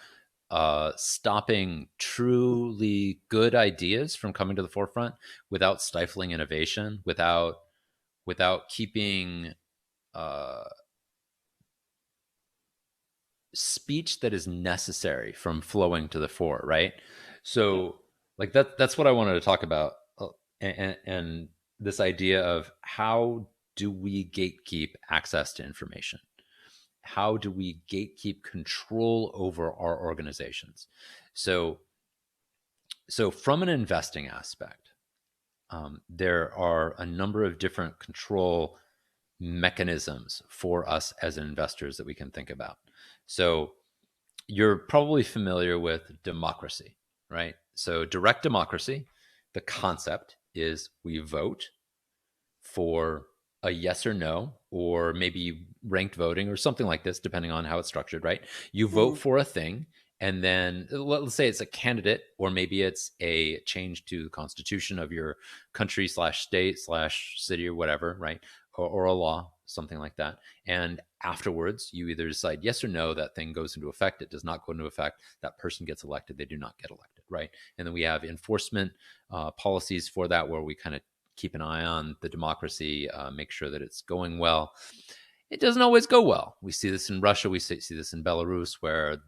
stopping truly good ideas from coming to the forefront, without stifling innovation, without keeping uh, speech that is necessary from flowing to the fore, right? yeah. So, like that's what I wanted to talk about, and this idea of how do we gatekeep access to information? How do we gatekeep control over our organizations? So, from an investing aspect, there are a number of different control mechanisms for us as investors that we can think about. So you're probably familiar with democracy, right? So direct democracy, the concept is we vote for a yes or no, or maybe ranked voting or something like this, depending on how it's structured, right? You vote Mhm. for a thing, and then let's say it's a candidate, or maybe it's a change to the constitution of your country slash state slash city or whatever, right? Or a law, something like that. And afterwards, you either decide yes or no, that thing goes into effect, it does not go into effect, that person gets elected, they do not get elected, right? And then we have enforcement policies for that, where we kind of keep an eye on the democracy, make sure that it's going well. It doesn't always go well. We see this in Russia. We see this in Belarus, where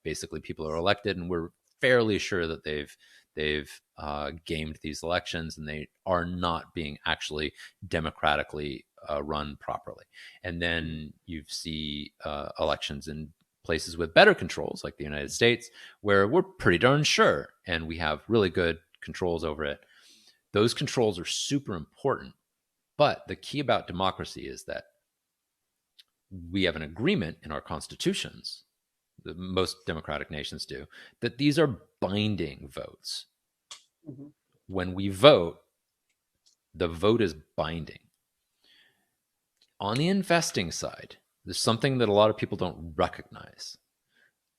basically people are elected, and we're fairly sure that they've gamed these elections, and they are not being actually democratically run properly. And then you see elections in places with better controls, like the United States, where we're pretty darn sure, and we have really good controls over it. Those controls are super important. But the key about democracy is that we have an agreement in our constitutions, most democratic nations do, that these are binding votes. Mhm. When we vote, the vote is binding. On the investing side, there's something that a lot of people don't recognize.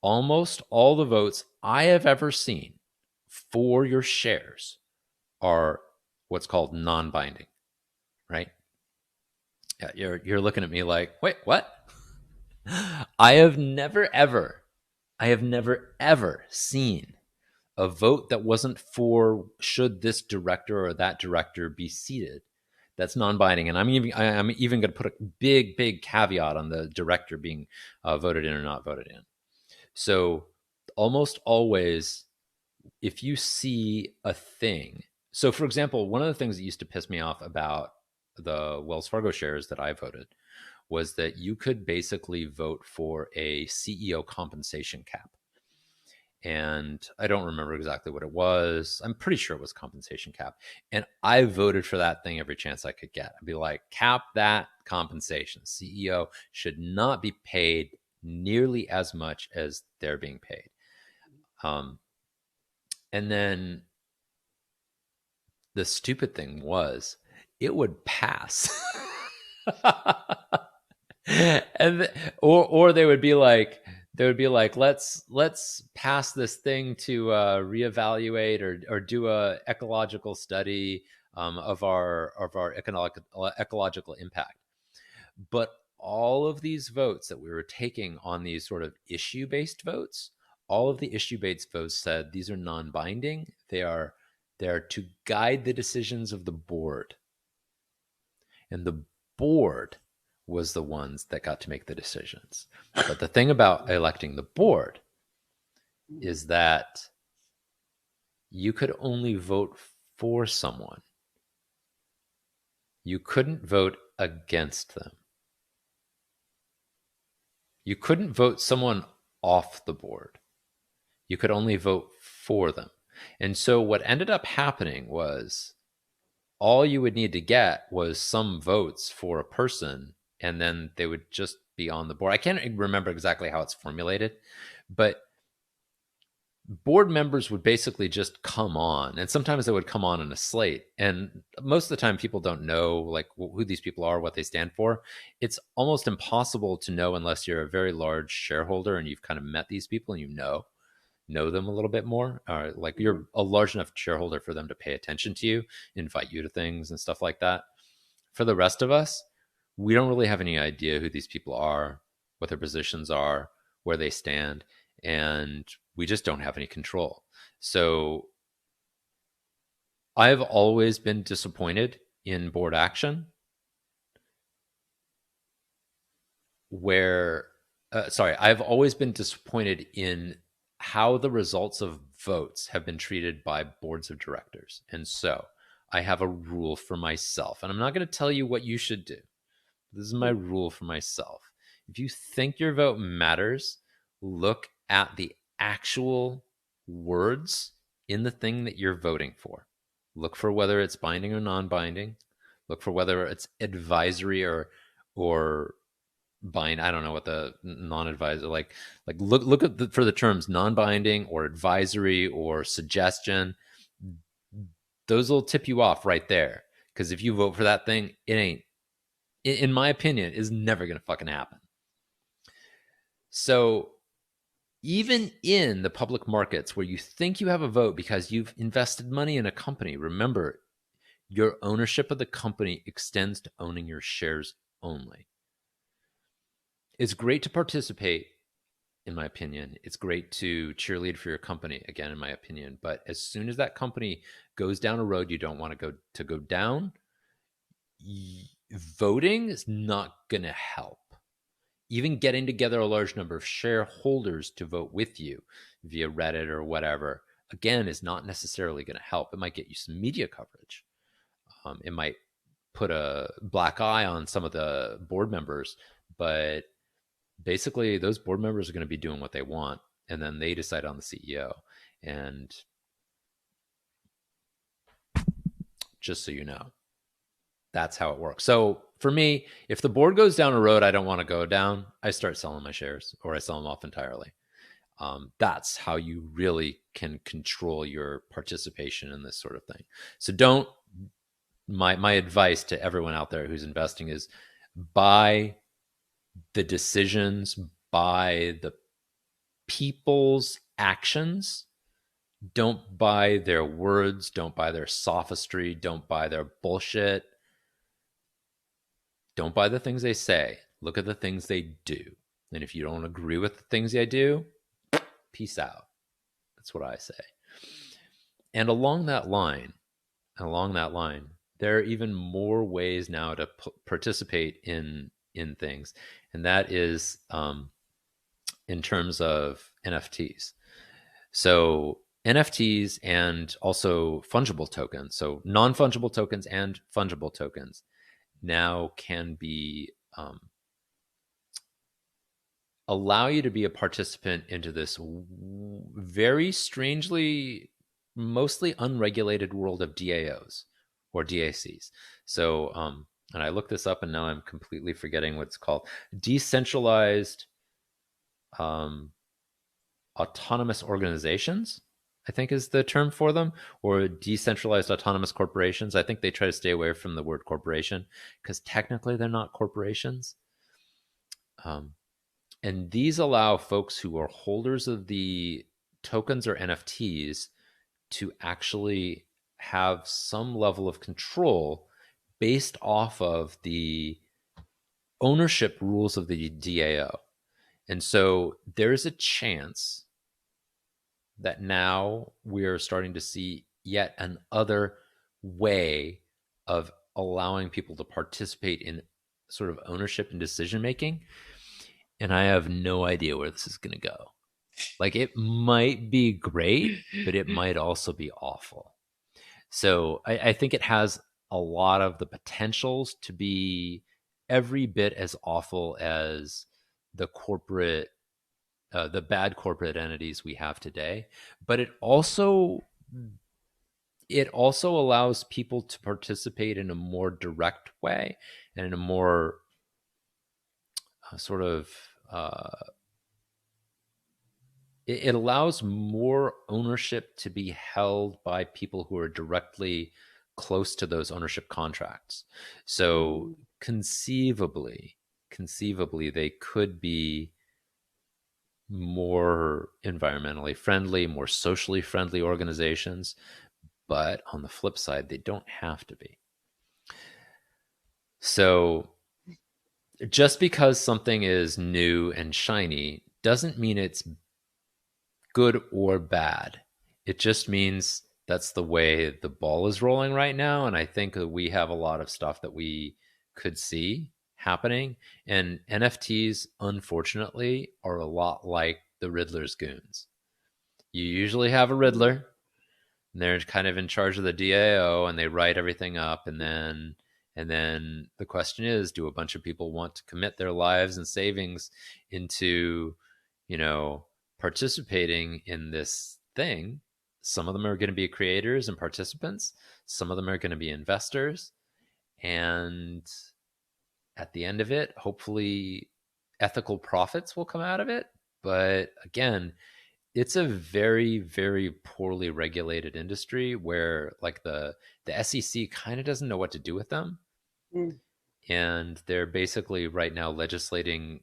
Almost all the votes I have ever seen for your shares are what's called non-binding, right? Yeah, you're looking at me like, wait, what? I have never ever seen a vote that wasn't for should this director or that director be seated. That's non-binding, and I'm even going to put a big caveat on the director being voted in or not voted in. So almost always, if you see a thing, so for example, one of the things that used to piss me off about the Wells Fargo shares that I voted was that you could basically vote for a CEO compensation cap. And I don't remember exactly what it was. I'm pretty sure it was compensation cap. And I voted for that thing every chance I could get. I'd be like, cap that compensation. CEO should not be paid nearly as much as they're being paid. And then the stupid thing was, it would pass. and or they would be like, let's pass this thing to reevaluate or do a ecological study of our ecological impact. But all of these votes that we were taking on these sort of issue based votes, all of the issue based votes said these are non-binding. They are to guide the decisions of the board, and the board was the ones that got to make the decisions. But the thing about electing the board is that you could only vote for someone. You couldn't vote against them. You couldn't vote someone off the board. You could only vote for them. And so what ended up happening was all you would need to get was some votes for a person, and then they would just be on the board. I can't remember exactly how it's formulated, but board members would basically just come on, and sometimes they would come on in a slate, and most of the time people don't know like who these people are, what they stand for. It's almost impossible to know unless you're a very large shareholder and you've kind of met these people and you know them a little bit more, or like you're a large enough shareholder for them to pay attention to you, invite you to things and stuff like that. For the rest of us, we don't really have any idea who these people are, what their positions are, where they stand, and we just don't have any control. So I've always been disappointed in board action I've always been disappointed in how the results of votes have been treated by boards of directors. And so I have a rule for myself, and I'm not going to tell you what you should do. This is my rule for myself. If you think your vote matters, look at the actual words in the thing that you're voting for. Look for whether it's binding or non-binding. Look for whether it's advisory or bind. I don't know what the non-advisor like look at for the terms non-binding or advisory or suggestion. Those will tip you off right there, because if you vote for that thing, it ain't, in my opinion, is never gonna fucking happen. So even in the public markets where you think you have a vote because you've invested money in a company, remember, your ownership of the company extends to owning your shares only. It's great to participate, in my opinion. It's great to cheerlead for your company, again, in my opinion. But as soon as that company goes down a road you don't want to go down, voting is not going to help. Even getting together a large number of shareholders to vote with you via Reddit or whatever, again, is not necessarily going to help. It might get you some media coverage. It might put a black eye on some of the board members, but basically those board members are going to be doing what they want, and then they decide on the CEO. And just so you know, that's how it works. So for me, if the board goes down a road I don't want to go down, I start selling my shares or I sell them off entirely. That's how you really can control your participation in this sort of thing. So don't, my advice to everyone out there who's investing is buy the decisions, buy the people's actions. Don't buy their words, don't buy their sophistry, don't buy their bullshit. Don't buy the things they say. Look at the things they do. And if you don't agree with the things they do, peace out. That's what I say. And along that line, there are even more ways now to participate in things, and that is in terms of NFTs. So NFTs and also fungible tokens, so non-fungible tokens and fungible tokens, now can be allow you to be a participant into this very strangely, mostly unregulated world of DAOs or DACs. So, and I looked this up and now I'm completely forgetting what it's called. Decentralized autonomous organizations, I think is the term for them, or decentralized autonomous corporations. I think they try to stay away from the word corporation because technically they're not corporations. And these allow folks who are holders of the tokens or NFTs to actually have some level of control based off of the ownership rules of the DAO. And so there's a chance that now we're starting to see yet another way of allowing people to participate in sort of ownership and decision making. And I have no idea where this is going to go. Like, it might be great, but it might also be awful. So I think it has a lot of the potentials to be every bit as awful as the corporate, the bad corporate entities we have today. But it also allows people to participate in a more direct way and in a more sort of it allows more ownership to be held by people who are directly close to those ownership contracts. So conceivably, they could be more environmentally friendly, more socially friendly organizations. But on the flip side, they don't have to be. So just because something is new and shiny doesn't mean it's good or bad. It just means that's the way the ball is rolling right now. And I think that we have a lot of stuff that we could see happening. And NFTs, unfortunately, are a lot like the Riddler's goons. You usually have a Riddler, and they're kind of in charge of the DAO, and they write everything up. And then the question is, do a bunch of people want to commit their lives and savings into, participating in this thing? Some of them are going to be creators and participants. Some of them are going to be investors. And at the end of it, hopefully ethical profits will come out of it. But again, it's a very, very poorly regulated industry where like the SEC kind of doesn't know what to do with them. Mm. And they're basically right now legislating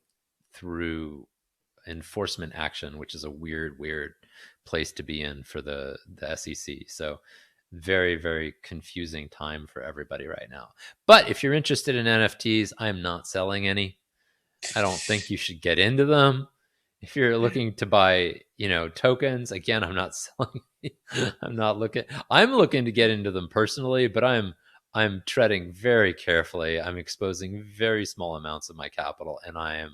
through enforcement action, which is a weird, weird place to be in for the SEC. So very, very confusing time for everybody right now. But if you're interested in NFTs, I'm not selling any. I don't think you should get into them. If you're looking to buy, tokens, again, I'm not selling. I'm looking to get into them personally, but I'm treading very carefully. I'm exposing very small amounts of my capital, and I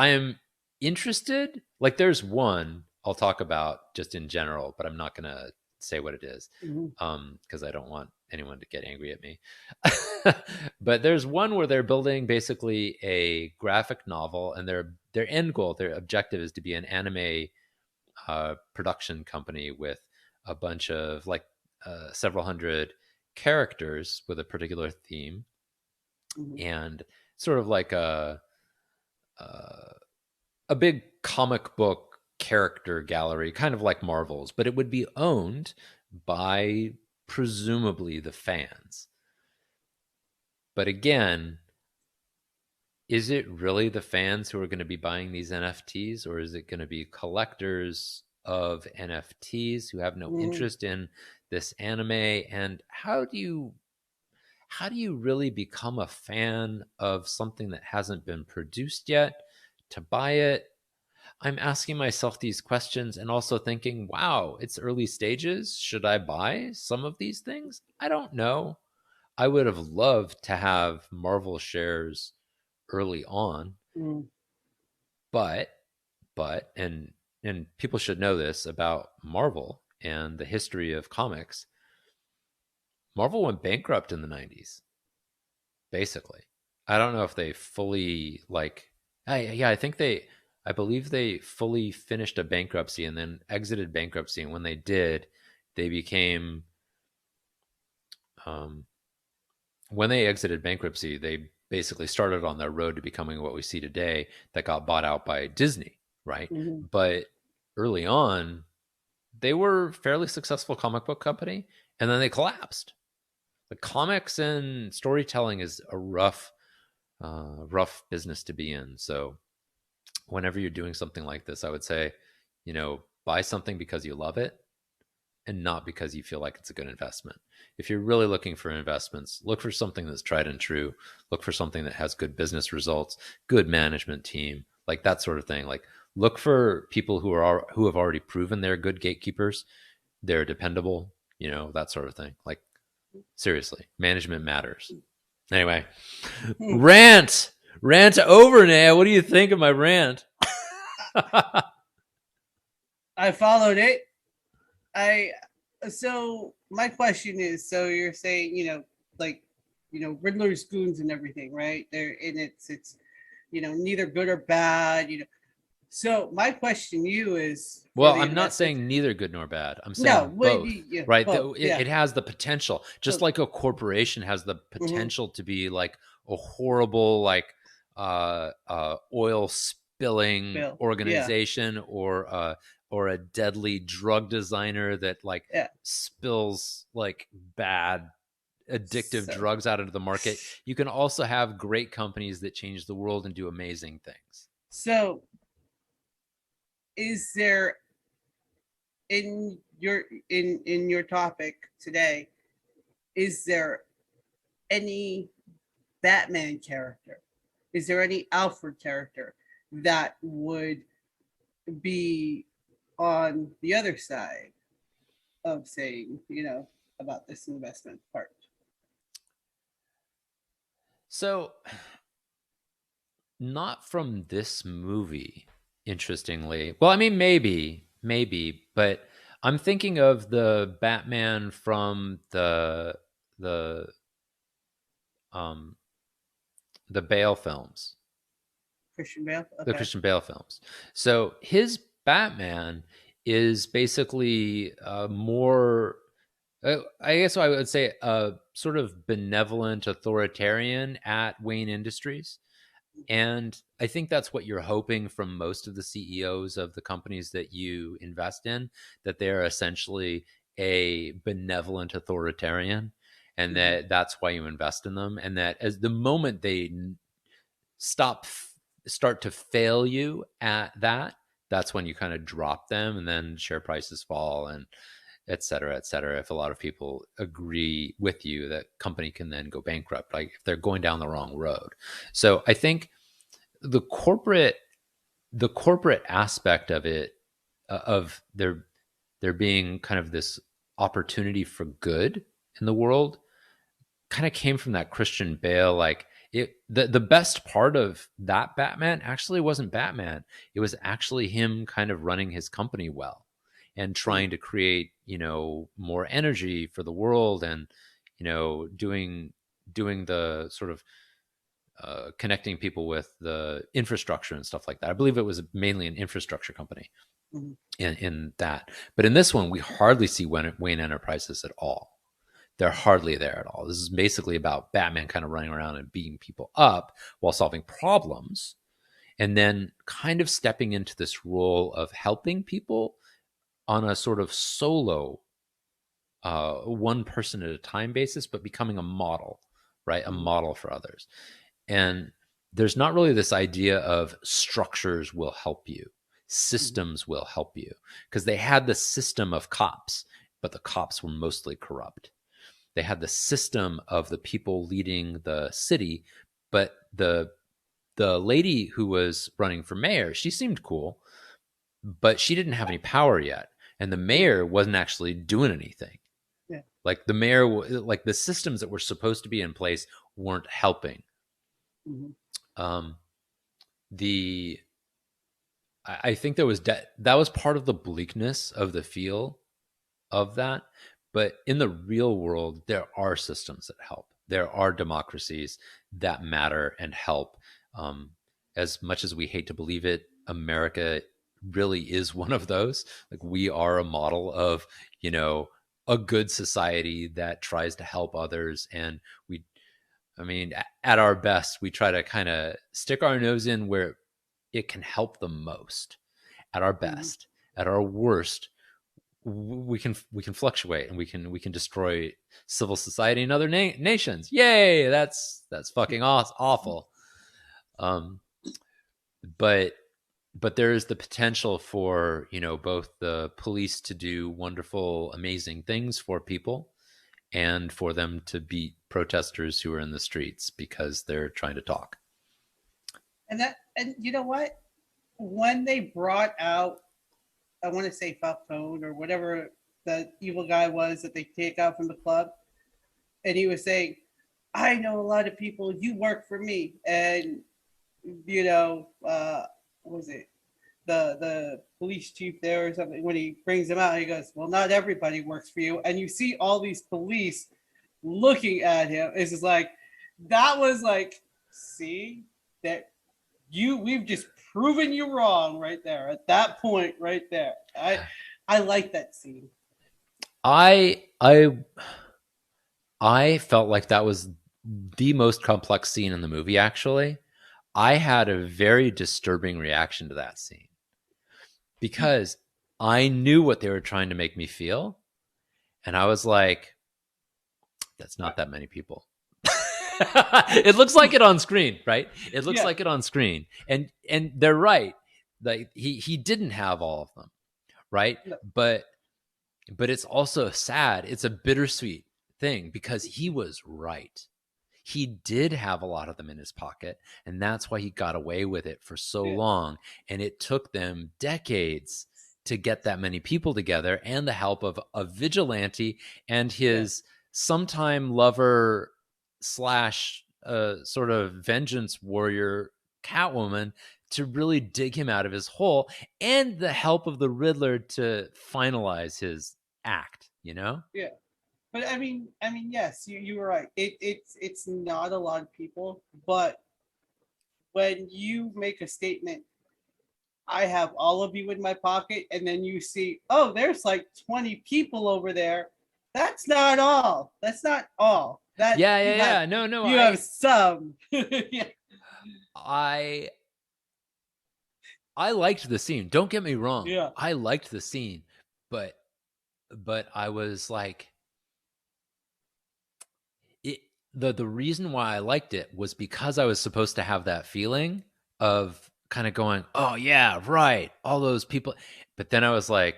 am interested. Like there's one I'll talk about just in general, but I'm not going to say what it is because I don't want anyone to get angry at me. But there's one where they're building basically a graphic novel, and their end goal, their objective is to be an anime production company with a bunch of like several hundred characters with a particular theme, and sort of like a big comic book character gallery, kind of like Marvel's, but it would be owned by presumably the fans. But again, is it really the fans who are going to be buying these NFTs, or is it going to be collectors of NFTs who have no interest in this anime? And how do you really become a fan of something that hasn't been produced yet to buy it? I'm asking myself these questions and also thinking, wow, it's early stages. Should I buy some of these things? I don't know. I would have loved to have Marvel shares early on, but and people should know this about Marvel and the history of comics. Marvel went bankrupt in the 90s, basically. I don't know if they fully I believe they fully finished a bankruptcy and then exited bankruptcy. And when they did, they became, when they exited bankruptcy, they basically started on their road to becoming what we see today, that got bought out by Disney, right? But early on, they were a fairly successful comic book company, and then they collapsed. The comics and storytelling is a rough business to be in. So whenever you're doing something like this, I would say, buy something because you love it and not because you feel like it's a good investment. If you're really looking for investments, look for something that's tried and true. Look for something that has good business results, good management team, like that sort of thing. Like look for people who have already proven they're good gatekeepers, they're dependable, that sort of thing. Like seriously, management matters. Anyway, rant over now. What do you think of my rant? I followed it. So my question is, so you're saying, Riddler's goons and everything, right? It's neither good or bad, So my question to you is, well, I'm not saying neither good nor bad. I'm saying both, right? Both, it has the potential, just like a corporation has the potential to be like a horrible, like oil spilling organization, or a deadly drug designer that like spills like bad addictive drugs out into the market. You can also have great companies that change the world and do amazing things. So is there in your topic today, is there any Batman character? Is there any Alfred character that would be on the other side of saying, about this investment part? So, not from this movie, interestingly. Well, I mean, maybe, but I'm thinking of the Batman from the Bale films. Christian Bale? Okay. The Christian Bale films. So his Batman is basically more I guess I would say a sort of benevolent authoritarian at Wayne Industries. And I think that's what you're hoping from most of the CEOs of the companies that you invest in, that they're essentially a benevolent authoritarian, and Mhm. that's why you invest in them. And that as the moment they stop, start to fail you at that, that's when you kind of drop them, and then share prices fall, and et cetera, et cetera. If a lot of people agree with you, that company can then go bankrupt, like if they're going down the wrong road. So I think the corporate the corporate aspect of it, of there being kind of this opportunity for good in the world, kind of came from that Christian Bale. Like the best part of that Batman actually wasn't Batman. It was actually him kind of running his company well and trying to create, more energy for the world, and doing the sort of connecting people with the infrastructure and stuff like that. I believe it was mainly an infrastructure company Mhm. in that. But in this one, we hardly see Wayne Enterprises at all. They're hardly there at all. This is basically about Batman kind of running around and beating people up while solving problems, and then kind of stepping into this role of helping people on a sort of solo, one person at a time basis, but becoming a model, right? A Mhm. model for others. And there's not really this idea of structures will help you, Mhm. systems will help you, because they had the system of cops, but the cops were mostly corrupt. They had the system of the people leading the city, but the lady who was running for mayor, she seemed cool, but she didn't have any power yet, and the Yeah. mayor wasn't actually doing anything. Yeah. Like the mayor, like the systems that were supposed to be in place weren't helping. Mhm. Um, the I think there was that was part of the bleakness of the feel of that. But in the real world, there are systems that help. There are democracies that matter and help. Um, as much as we hate to believe it, America really is one of those. Like we are a model of, you know, a good society that tries to help others. And I mean, at our best, we try to kind of stick our nose in where it can help the most. At our Mhm. best, at our worst, we can fluctuate, and we can destroy civil society in other nations. Yay! That's fucking awful. Um, but there is the potential for, both the police to do wonderful, amazing things for people, and for them to beat protesters who are in the streets because they're trying to talk. And you know what? When they brought out, I want to say Falcone or whatever the evil guy was that they take out from the club, and he was saying, "I know a lot of people. You work for me," and what was it, the police chief there or something? When he brings him out, he goes, "Well, not everybody works for you," and you see all these police looking at him. It's just like that was like, see that we've just proven you wrong right there at that point right there. I like that scene. I I I felt like that was the most complex scene in the movie, actually. I had a very disturbing reaction to that scene because I knew what they were trying to make me feel. And I was like, that's not that many people. It looks like it on screen, right? It looks Yeah. like it on screen. And they're right. Like he didn't have all of them, right? No. But it's also sad. It's a bittersweet thing because he was right. He did have a lot of them in his pocket, and that's why he got away with it for so Yeah. long. And it took them decades to get that many people together, and the help of a vigilante and Yeah. his sometime lover slash sort of vengeance warrior, Catwoman, to really dig him out of his hole, and the help of the Riddler to finalize his act, Yeah. But yes, you were right. It's not a lot of people, but when you make a statement, I have all of you in my pocket, and then you see, oh, there's like 20 people over there. That's not all. That's not all. That Yeah. No, you have some. Yeah. I liked the scene. Don't get me wrong. Yeah. I liked the scene, but I was like, it. The reason why I liked it was because I was supposed to have that feeling of kind of going, oh yeah, right, all those people. But then I was like,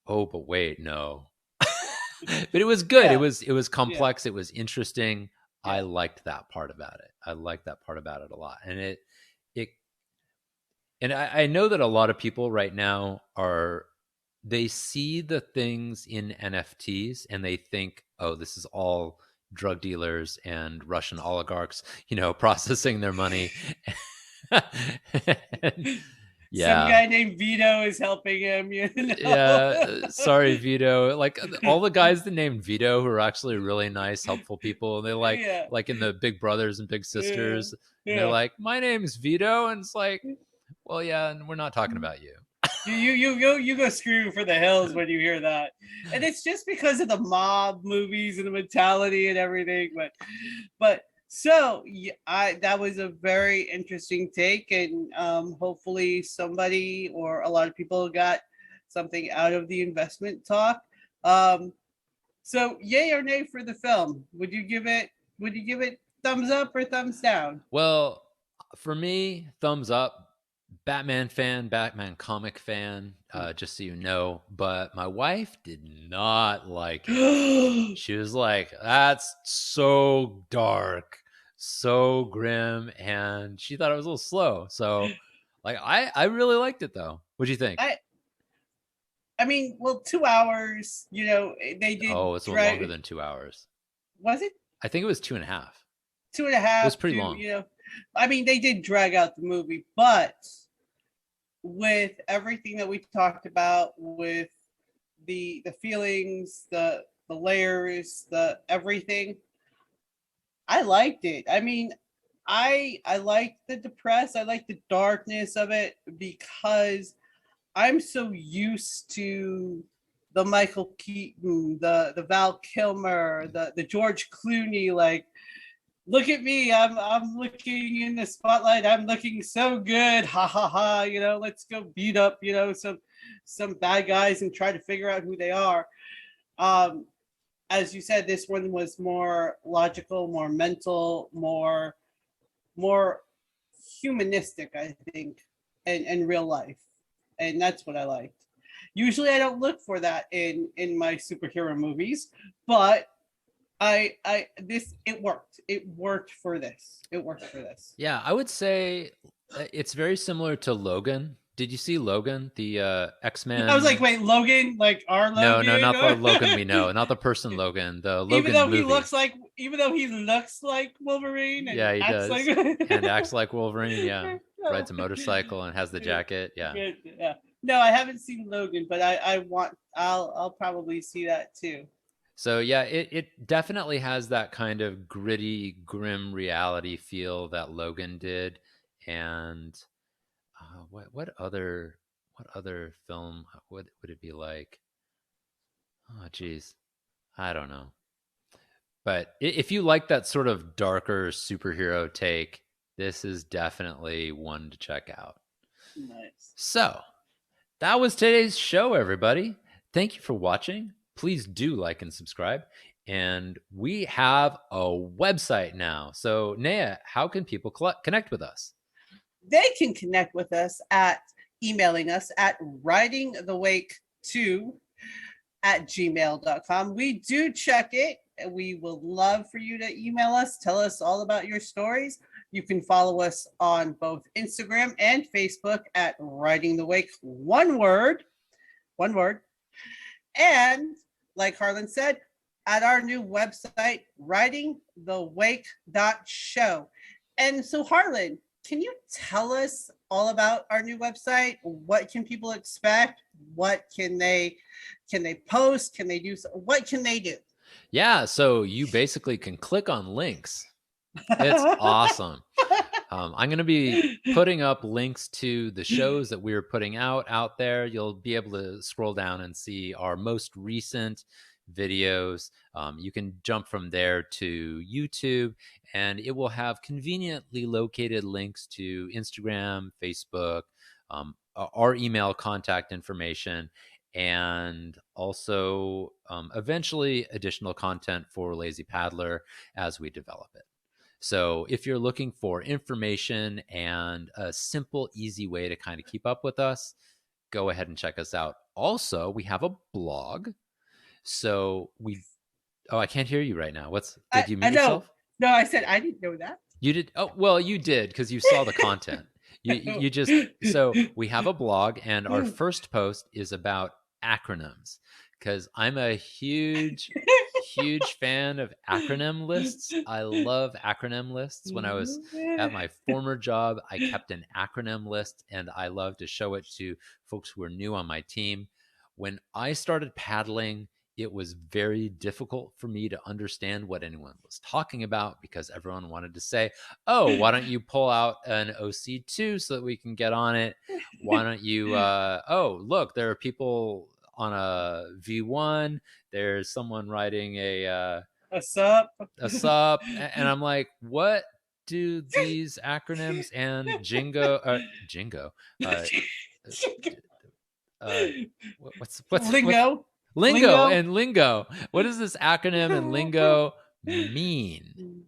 oh, but wait, no. But it was good. Yeah. It was Yeah. complex. It was interesting. I Yeah. liked that part about it. I liked that part about it a lot, and it and I know that a lot of people right now are, they see the things in NFTs and they think, oh, this is all drug dealers and Russian oligarchs, processing their money. Some Yeah. guy named Vito is helping him, Yeah. Sorry, Vito. Like all the guys that named Vito who are actually really nice, helpful people. And they Yeah. like in the Big Brothers and Big Yeah. Sisters. And they're Yeah. like, my name's Vito. And it's like, well, yeah, and we're not talking about you. You go screaming for the hills when you hear that, and it's just because of the mob movies and the mentality and everything. But so I that was a very interesting take, and hopefully somebody or a lot of people got something out of the investment talk. So yay or nay for the film? Would you give it? Would you give it thumbs up or thumbs down? Well, for me, thumbs up. Batman fan, Batman comic fan, just so you know. But my wife did not like it. She was like, that's so dark, so grim, and she thought it was a little slow. So, like, I really liked it though. What'd you think? I mean, well, 2 hours. They did Oh, it's a little longer than 2 hours. Was it I think it was 2.5. two and a It was half? pretty long. I mean, they did drag out the movie, but with everything that we talked about, with the feelings, the layers, the everything, I liked it. I mean, I liked the depressed. I like the darkness of it because I'm so used to the Michael Keaton, the Val Kilmer, the George Clooney, like, look at me, I'm looking in the spotlight, I'm looking so good, ha ha ha, let's go beat up, some bad guys and try to figure out who they are. As you said, this one was more logical, more mental, more humanistic, I think, and real life. And that's what I liked. Usually I don't look for that in my superhero movies, but it worked. It worked for this. It worked for this. Yeah, I would say it's very similar to Logan. Did you see Logan, the X-Men? I was like, wait, Logan, like our Logan? No, not the Logan we know, not the person Logan. The Logan even though movie. Even though he looks like Wolverine, and yeah, he acts does, like and acts like Wolverine. Yeah, rides a motorcycle and has the jacket. Yeah. Yeah. No, I haven't seen Logan, but I'll probably see that too. So yeah, it definitely has that kind of gritty, grim reality feel that Logan did. And what other film would it be like? Oh geez, I don't know. But if you like that sort of darker superhero take, this is definitely one to check out. Nice. So that was today's show, everybody. Thank you for watching. Please do like and subscribe. And we have a website now. So, Naya, how can people connect with us? They can connect with us at emailing us at ridingthewake2@gmail.com. We do check it. We would love for you to email us. Tell us all about your stories. You can follow us on both Instagram and Facebook at Riding the Wake, one word. And like Harlan said, at our new website, ridingthewake.show. And so, Harlan, can you tell us all about our new website? What can people expect? What can they post? Can they do? What can they do? Yeah, so you basically can click on links. It's awesome. I'm going to be putting up links to the shows that we're putting out there. You'll be able to scroll down and see our most recent videos. You can jump from there to YouTube, and it will have conveniently located links to Instagram, Facebook, our email contact information, and also eventually additional content for Lazy Paddler as we develop it. So if you're looking for information and a simple, easy way to kind of keep up with us, go ahead and check us out. Also, we have a blog. So I can't hear you right now. Did you mute yourself? No, I said I didn't know that. You did? Oh, well, you did because you saw the content. You just, so we have a blog, and our first post is about acronyms, because I'm a huge fan of acronym lists. I love acronym lists. When I was at my former job, I kept an acronym list, and I love to show it to folks who are new on my team. When I started paddling, it was very difficult for me to understand what anyone was talking about, because everyone wanted to say, oh, why don't you pull out an OC2 so that we can get on it? Why don't you, oh, look, there are people on a V1. There's someone riding a sup. And I'm like, what do these acronyms and Jingo, what's lingo? Lingo and lingo. What does this acronym and lingo mean?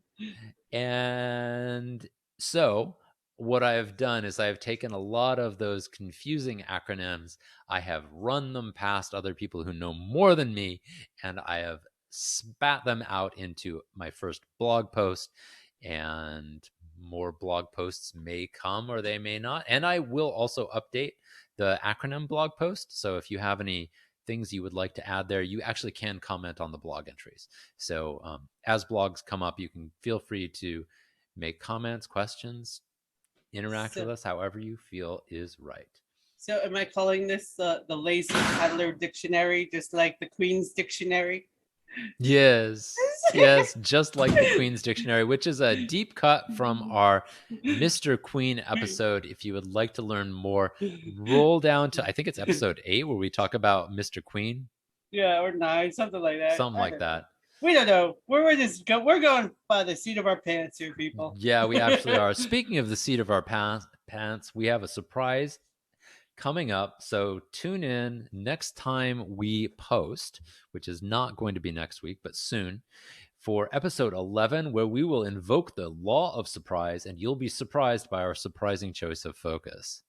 And so what I've done is I've taken a lot of those confusing acronyms. I have run them past other people who know more than me, and I have spat them out into my first blog post. And more blog posts may come or they may not. And I will also update the acronym blog post. So if you have any things you would like to add there, you actually can comment on the blog entries. So as blogs come up, you can feel free to make comments, questions, interact with us however you feel is right. So am I calling this the Lazy Paddler Dictionary, just like the Queen's Dictionary? Yes, just like the Queen's Dictionary, which is a deep cut from our Mr. Queen episode. If you would like to learn more, roll down to, I think it's episode 8, where we talk about Mr. Queen. Yeah, or 9, something like that. Something like that. We don't know. We're going by the seat of our pants here, people. Yeah, we actually are. Speaking of the seat of our pants, we have a surprise coming up. So tune in next time we post, which is not going to be next week, but soon, for episode 11, where we will invoke the law of surprise, and you'll be surprised by our surprising choice of focus.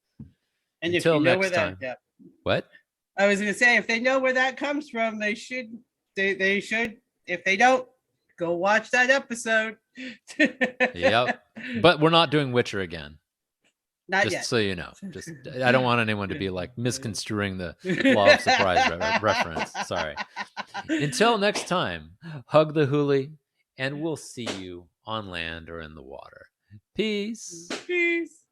And until if you know next where that, time. What? I was going to say, if they know where that comes from, they should. If they don't, go watch that episode. Yep. But we're not doing Witcher again. Not just yet. So you know, I don't want anyone to be like misconstruing the law of surprise reference. Sorry. Until next time, hug the huli, and we'll see you on land or in the water. Peace. Peace.